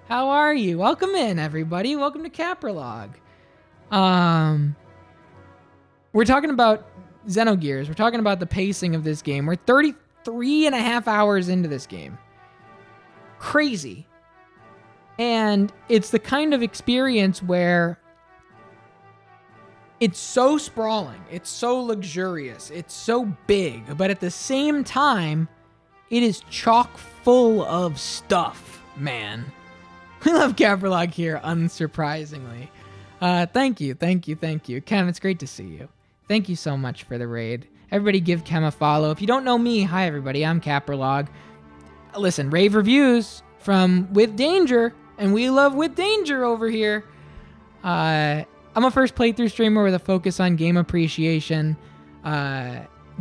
How are you? Welcome in, everybody. Welcome to Caprolog. We're talking about Xenogears. We're talking about the pacing of this game. We're 33 and a half hours into this game. Crazy. And it's the kind of experience where it's so sprawling, it's so luxurious, it's so big, but at the same time, it is chock full of stuff, man. We love Caprolog here, unsurprisingly. Thank you. Chem, it's great to see you. Thank you so much for the raid. Everybody give Chem a follow. If you don't know me, hi everybody, I'm Caprolog. Listen, rave reviews from With Danger, and we love With Danger over here. I'm a first playthrough streamer with a focus on game appreciation,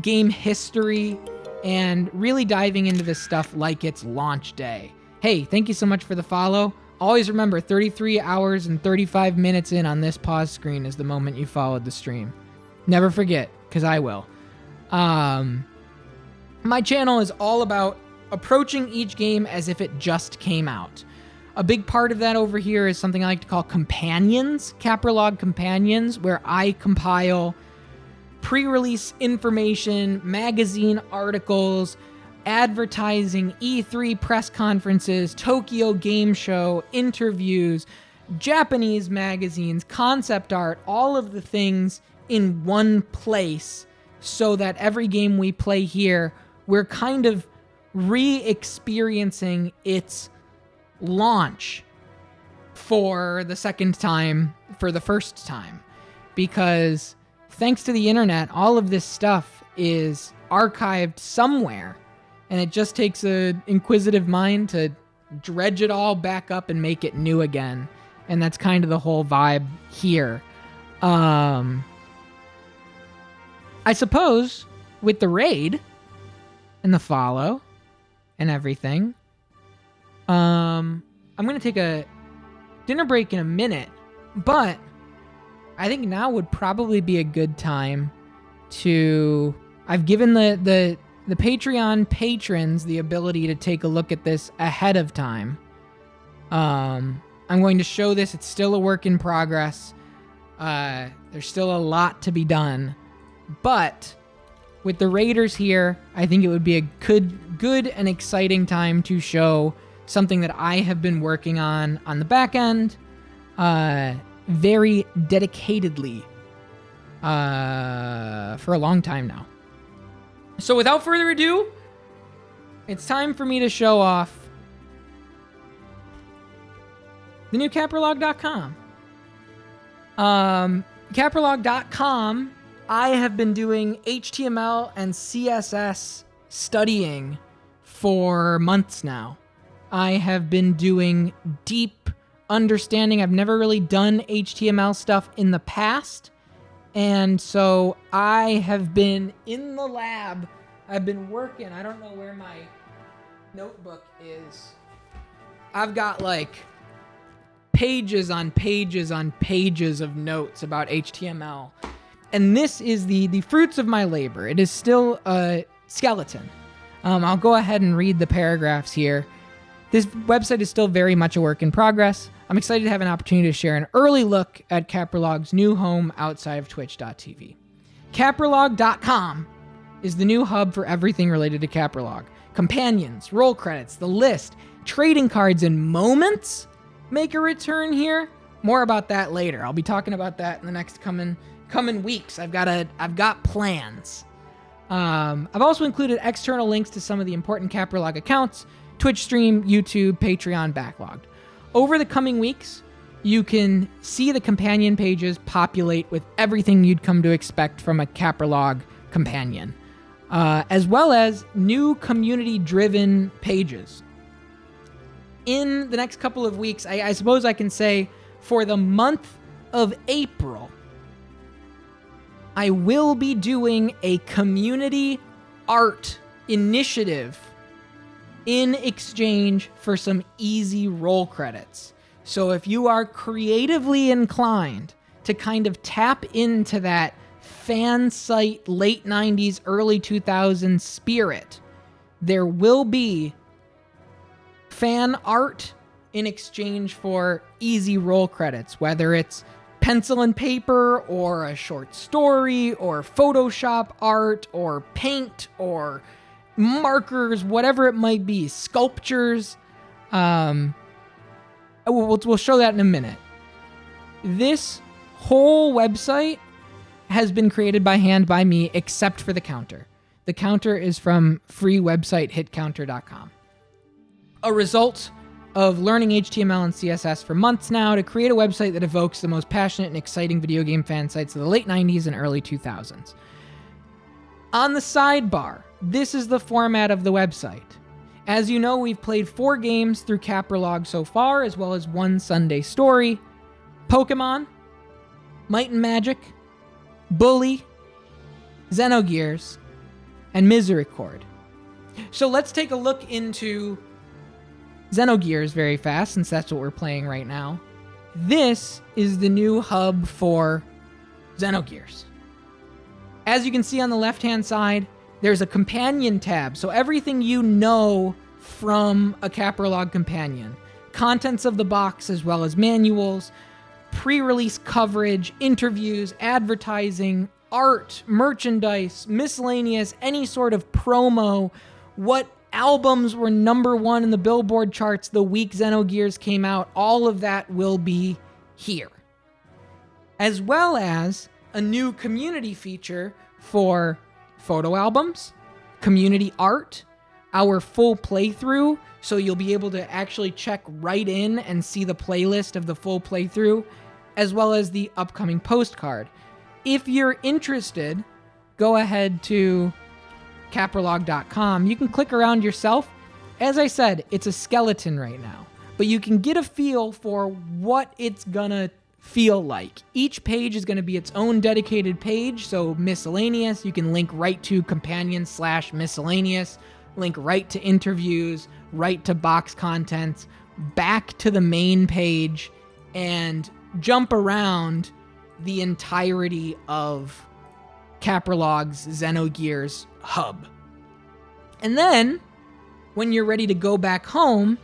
game history, and really diving into this stuff like it's launch day. Hey, thank you so much for the follow. Always remember, 33 hours and 35 minutes in on this pause screen is the moment you followed the stream. Never forget, because I will. My channel is all about approaching each game as if it just came out. A big part of that over here is something I like to call companions, Caprolog companions, where I compile pre-release information, magazine articles, advertising, E3 press conferences, Tokyo Game Show, interviews, Japanese magazines, concept art, all of the things in one place so that every game we play here, we're kind of re-experiencing its launch for the second time, for the first time. Because thanks to the internet, all of this stuff is archived somewhere. And it just takes an inquisitive mind to dredge it all back up and make it new again. And that's kind of the whole vibe here. I suppose with the raid and the follow and everything, I'm going to take a dinner break in a minute. But I think now would probably be a good time to... I've given the Patreon patrons the ability to take a look at this ahead of time. I'm going to show this. It's still a work in progress. There's still a lot to be done. But with the Raiders here, I think it would be a good and exciting time to show something that I have been working on the back end very dedicatedly for a long time now. So without further ado, it's time for me to show off the new Caprolog.com. Caprolog.com, I have been doing HTML and CSS studying for months now. I have been doing deep understanding. I've never really done HTML stuff in the past. And so I have been in the lab. I've been working. I don't know where my notebook is. I've got like pages on pages on pages of notes about HTML. And this is the fruits of my labor. It is still a skeleton. I'll go ahead and read the paragraphs here. This website is still very much a work in progress. I'm excited to have an opportunity to share an early look at Caprolog's new home outside of Twitch.tv. Caprolog.com is the new hub for everything related to Caprolog. Companions, roll credits, the list, trading cards, and moments make a return here. More about that later. I'll be talking about that in the next coming weeks. I've got plans. I've also included external links to some of the important Caprolog accounts: Twitch stream, YouTube, Patreon, backlogged. Over the coming weeks, you can see the companion pages populate with everything you'd come to expect from a Caprolog companion, as well as new community-driven pages. In the next couple of weeks, I suppose I can say for the month of April, I will be doing a community art initiative in exchange for some easy roll credits. So if you are creatively inclined to kind of tap into that fan site late 90s, early 2000s spirit, there will be fan art in exchange for easy roll credits, whether it's pencil and paper or a short story or Photoshop art or paint or markers, whatever it might be, sculptures. We'll show that in a minute. This whole website has been created by hand by me, except for the counter. The counter is from free website hitcounter.com. A result of learning HTML and CSS for months now to create a website that evokes the most passionate and exciting video game fan sites of the late 90s and early 2000s. On the sidebar, this is the format of the website. As you know, we've played 4 games through Caprolog so far, as well as 1 Sunday story: Pokemon, Might and Magic, Bully, Xenogears, and Misericord. So let's take a look into Xenogears very fast, since that's what we're playing right now. This is the new hub for Xenogears. As you can see on the left-hand side, there's a companion tab. So everything you know from a Caprolog companion. Contents of the box, as well as manuals, pre-release coverage, interviews, advertising, art, merchandise, miscellaneous, any sort of promo, what albums were #1 in the Billboard charts the week Xenogears came out, all of that will be here. As well as a new community feature for photo albums, community art, our full playthrough, so you'll be able to actually check right in and see the playlist of the full playthrough, as well as the upcoming postcard. If you're interested, go ahead to Caprolog.com. You can click around yourself. As I said, it's a skeleton right now, but you can get a feel for what it's gonna feel like. Each page is gonna be its own dedicated page, so miscellaneous, you can link right to companion/miscellaneous, link right to interviews, right to box contents, back to the main page, and jump around the entirety of Caprolog's Xenogears hub. And then, when you're ready to go back home,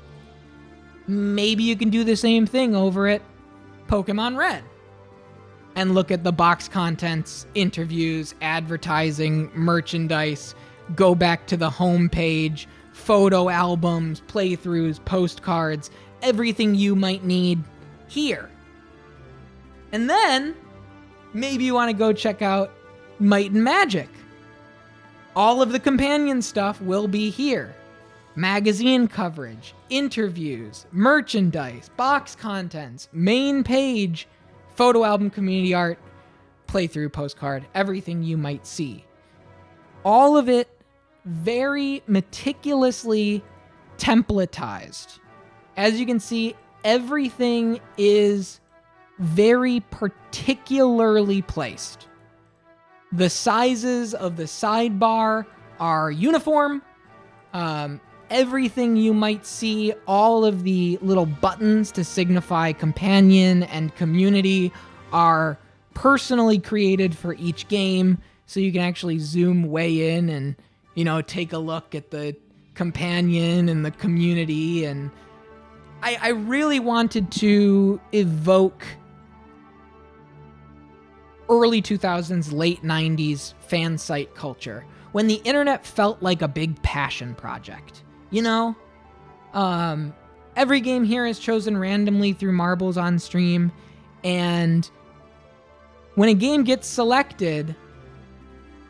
maybe you can do the same thing over at Pokemon Red and look at the box contents, interviews, advertising, merchandise, go back to the home page, photo albums, playthroughs, postcards, everything you might need here. And then maybe you want to go check out Might and Magic. All of the companion stuff will be here. Magazine coverage, interviews, merchandise, box contents, main page, photo album, community art, playthrough, postcard, everything you might see. All of it very meticulously templatized. As you can see, everything is very particularly placed. The sizes of the sidebar are uniform. Everything you might see, all of the little buttons to signify companion and community are personally created for each game, so you can actually zoom way in and, take a look at the companion and the community. And I really wanted to evoke early 2000s, late 90s fan site culture, when the internet felt like a big passion project. Every game here is chosen randomly through marbles on stream, and when a game gets selected,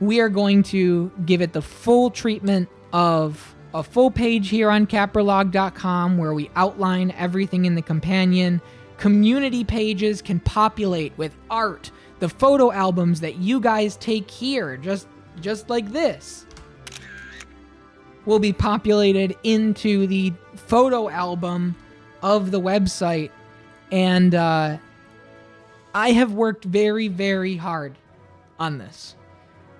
we are going to give it the full treatment of a full page here on capralog.com where we outline everything in the companion. Community pages can populate with art, the photo albums that you guys take here, just like this, will be populated into the photo album of the website. And I have worked very, very hard on this.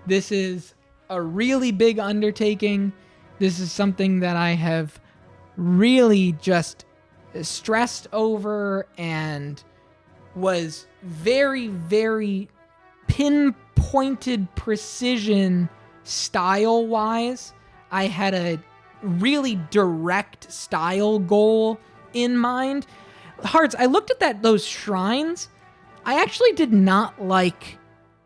This is a really big undertaking. This is something that I have really just stressed over and was very, very pinpointed precision style-wise. I had a really direct style goal in mind. Hearts, I looked at those shrines. I actually did not like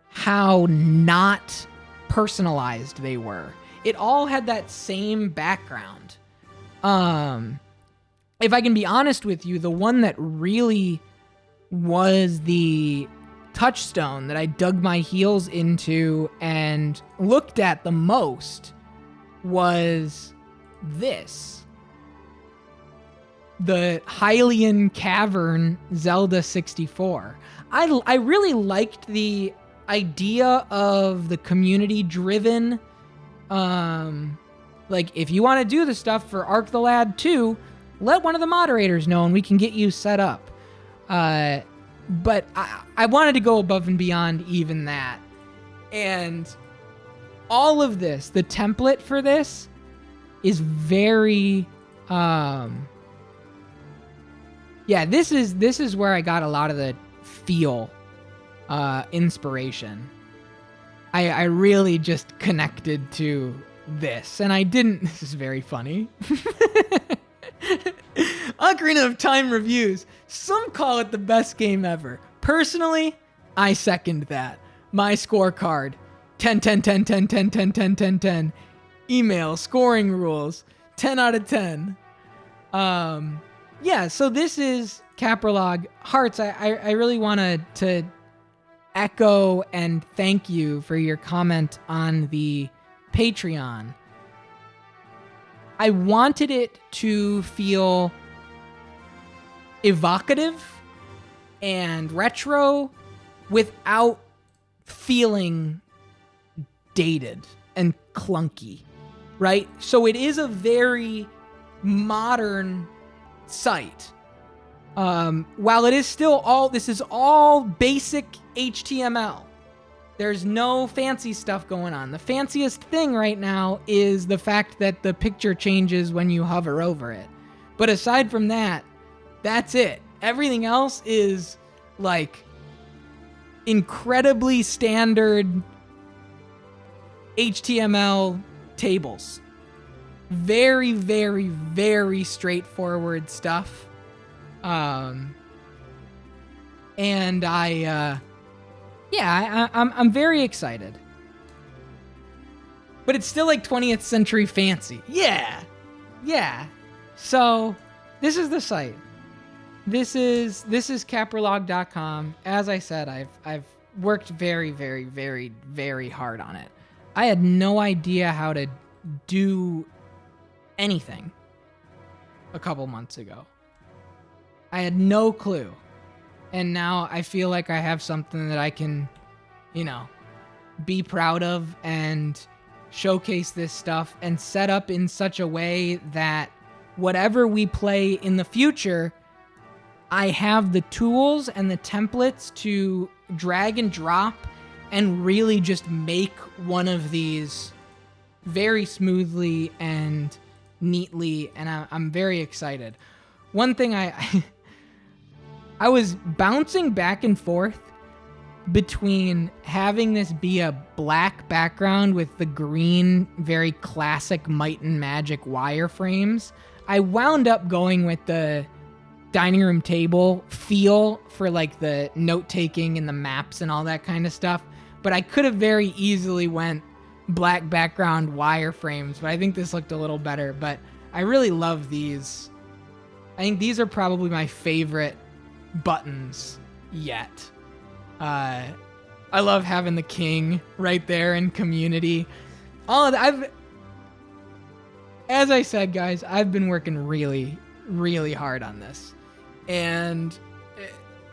how not personalized they were. It all had that same background. If I can be honest with you, the one that really was the touchstone that I dug my heels into and looked at the most was this. The Hylian Cavern Zelda 64. I really liked the idea of the community-driven, if you want to do the stuff for Arc the Lad 2, let one of the moderators know and we can get you set up. But I wanted to go above and beyond even that. And all of this, the template for this is very, this is where I got a lot of the feel, inspiration. I really just connected to this, and I didn't, this is very funny. Ocarina of Time reviews. Some call it the best game ever. Personally, I second that. My scorecard, 10, 10, 10, 10, 10, 10, 10, 10, 10. Email, scoring rules, 10 out of 10. So this is Capralog. Hearts, I really want to echo and thank you for your comment on the Patreon. I wanted it to feel evocative and retro without feeling dated and clunky, right? So it is a very modern site. While it is still this is all basic HTML. There's no fancy stuff going on. The fanciest thing right now is the fact that the picture changes when you hover over it. But aside from that, that's it. Everything else is incredibly standard HTML tables. Very, very, very straightforward stuff. And I'm very excited. But it's still like 20th century fancy. Yeah. So this is the site. This is capralog.com. As I said, I've worked very, very, very, very hard on it. I had no idea how to do anything a couple months ago. I had no clue. And now I feel like I have something that I can, be proud of and showcase this stuff and set up in such a way that whatever we play in the future, I have the tools and the templates to drag and drop and really just make one of these very smoothly and neatly, and I'm very excited. One thing I was bouncing back and forth between having this be a black background with the green, very classic Might and Magic wireframes. I wound up going with the dining room table feel for like the note-taking and the maps and all that kind of stuff, but I could have very easily went black background wireframes, but I think this looked a little better. But I really love these. I think these are probably my favorite buttons yet. I love having the king right there in community. All of that, as I said, guys, I've been working really, really hard on this. And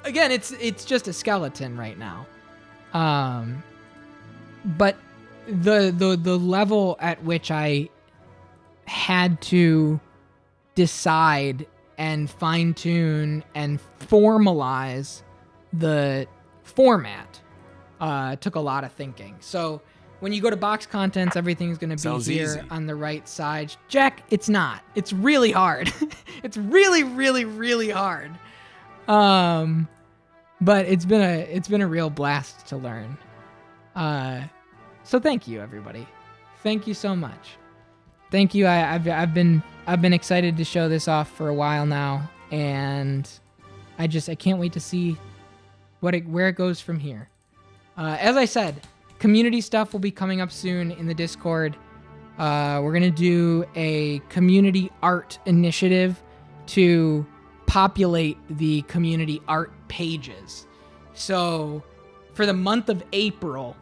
again, it's just a skeleton right now. But the level at which I had to decide and fine tune and formalize the format took a lot of thinking. So when you go to box contents, everything's going to be Sounds here easy. on the right side. Jack, it's not. It's really hard. It's really, really, really hard. But it's been a real blast to learn. So thank you, everybody. Thank you so much. Thank you. I've been excited to show this off for a while now, and I can't wait to see where it goes from here. As I said, community stuff will be coming up soon in the Discord. We're gonna do a community art initiative to populate the community art pages. So for the month of April,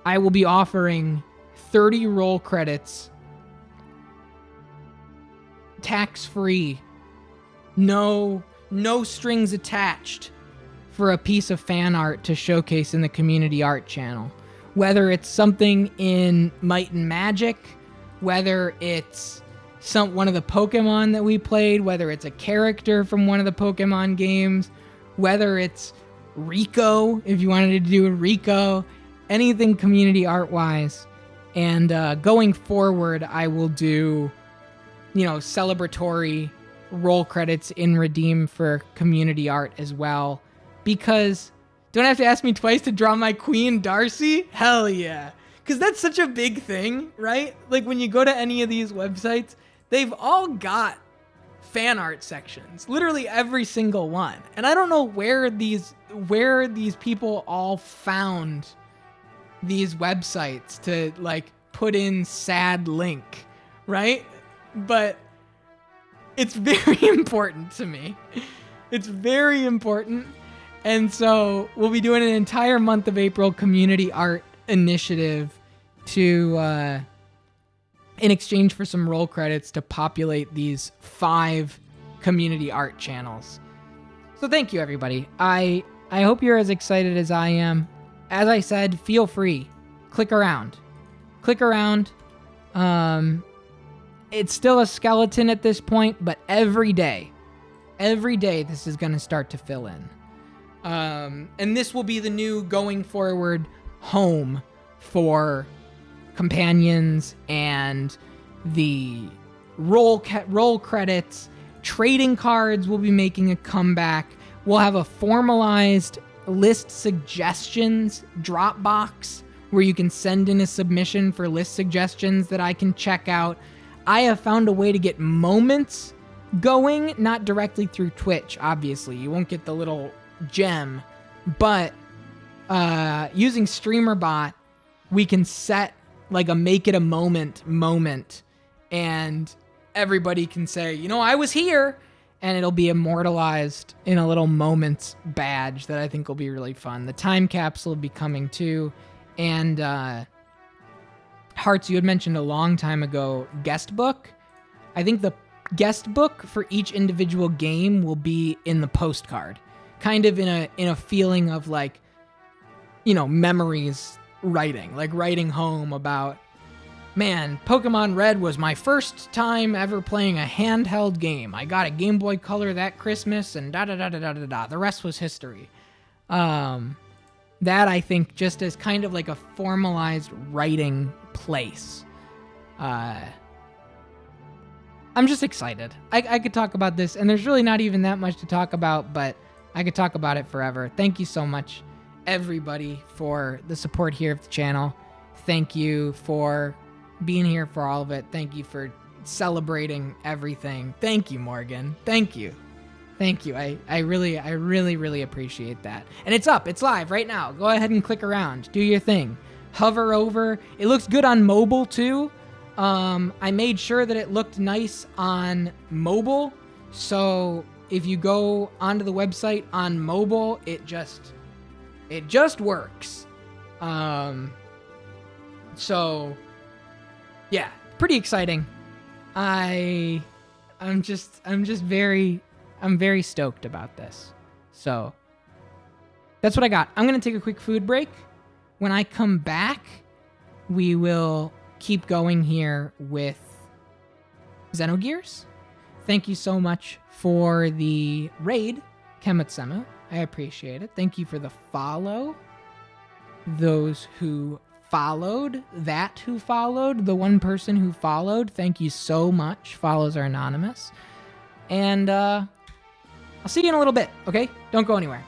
I will be offering 30 roll credits, tax-free, no strings attached, for a piece of fan art to showcase in the community art channel. Whether it's something in Might and Magic, whether it's one of the Pokemon that we played, whether it's a character from one of the Pokemon games, whether it's Rico, if you wanted to do a Rico, anything community art-wise. And going forward, I will do, celebratory roll credits in Redeem for community art as well. Because don't have to ask me twice to draw my Queen Darcy? Hell yeah. Because that's such a big thing, right? Like when you go to any of these websites, they've all got fan art sections. Literally every single one. And I don't know where these people all found these websites to like put in sad link, right? But it's very important to me. It's very important. And so we'll be doing an entire month of April community art initiative to, in exchange for some roll credits to populate these 5 community art channels. So thank you, everybody. I hope you're as excited as I am. As I said, feel free. Click around. It's still a skeleton at this point, but every day this is going to start to fill in. And this will be the new going forward home for companions and the roll credits. Trading cards will be making a comeback. We'll have a formalized list suggestions Dropbox where you can send in a submission for list suggestions that I can check out. I have found a way to get moments going not directly through Twitch, obviously. You won't get the little gem, but using StreamerBot, we can set like a make it a moment, and everybody can say, you know, I was here, and it'll be immortalized in a little moments badge that I think will be really fun. The time capsule will be coming too, and Hearts, you had mentioned a long time ago, guest book. I think the guest book for each individual game will be in the postcard, kind of in a feeling of like, you know, memories writing home about, man, Pokemon Red was my first time ever playing a handheld game. I got a Game Boy Color that Christmas, and da-da-da-da-da-da-da. The rest was history. That, I think, just as kind of like a formalized writing place. I'm just excited. I could talk about this, and there's really not even that much to talk about, but I could talk about it forever. Thank you so much, everybody, for the support here of the channel. Thank you for being here for all of it. Thank you for celebrating everything. Thank you, Morgan. Thank you. I really appreciate that. And it's up. It's live right now. Go ahead and click around. Do your thing. Hover over. It looks good on mobile too. I made sure that it looked nice on mobile. So if you go onto the website on mobile, it just works. So yeah, pretty exciting. I'm very stoked about this. So that's what I got. I'm going to take a quick food break. When I come back, we will keep going here with Xenogears. Thank you so much for the raid, Kemutsemu. I appreciate it. Thank you for the follow. Those who followed, the one person who followed, thank you so much. Follows are anonymous. And I'll see you in a little bit, okay? Don't go anywhere.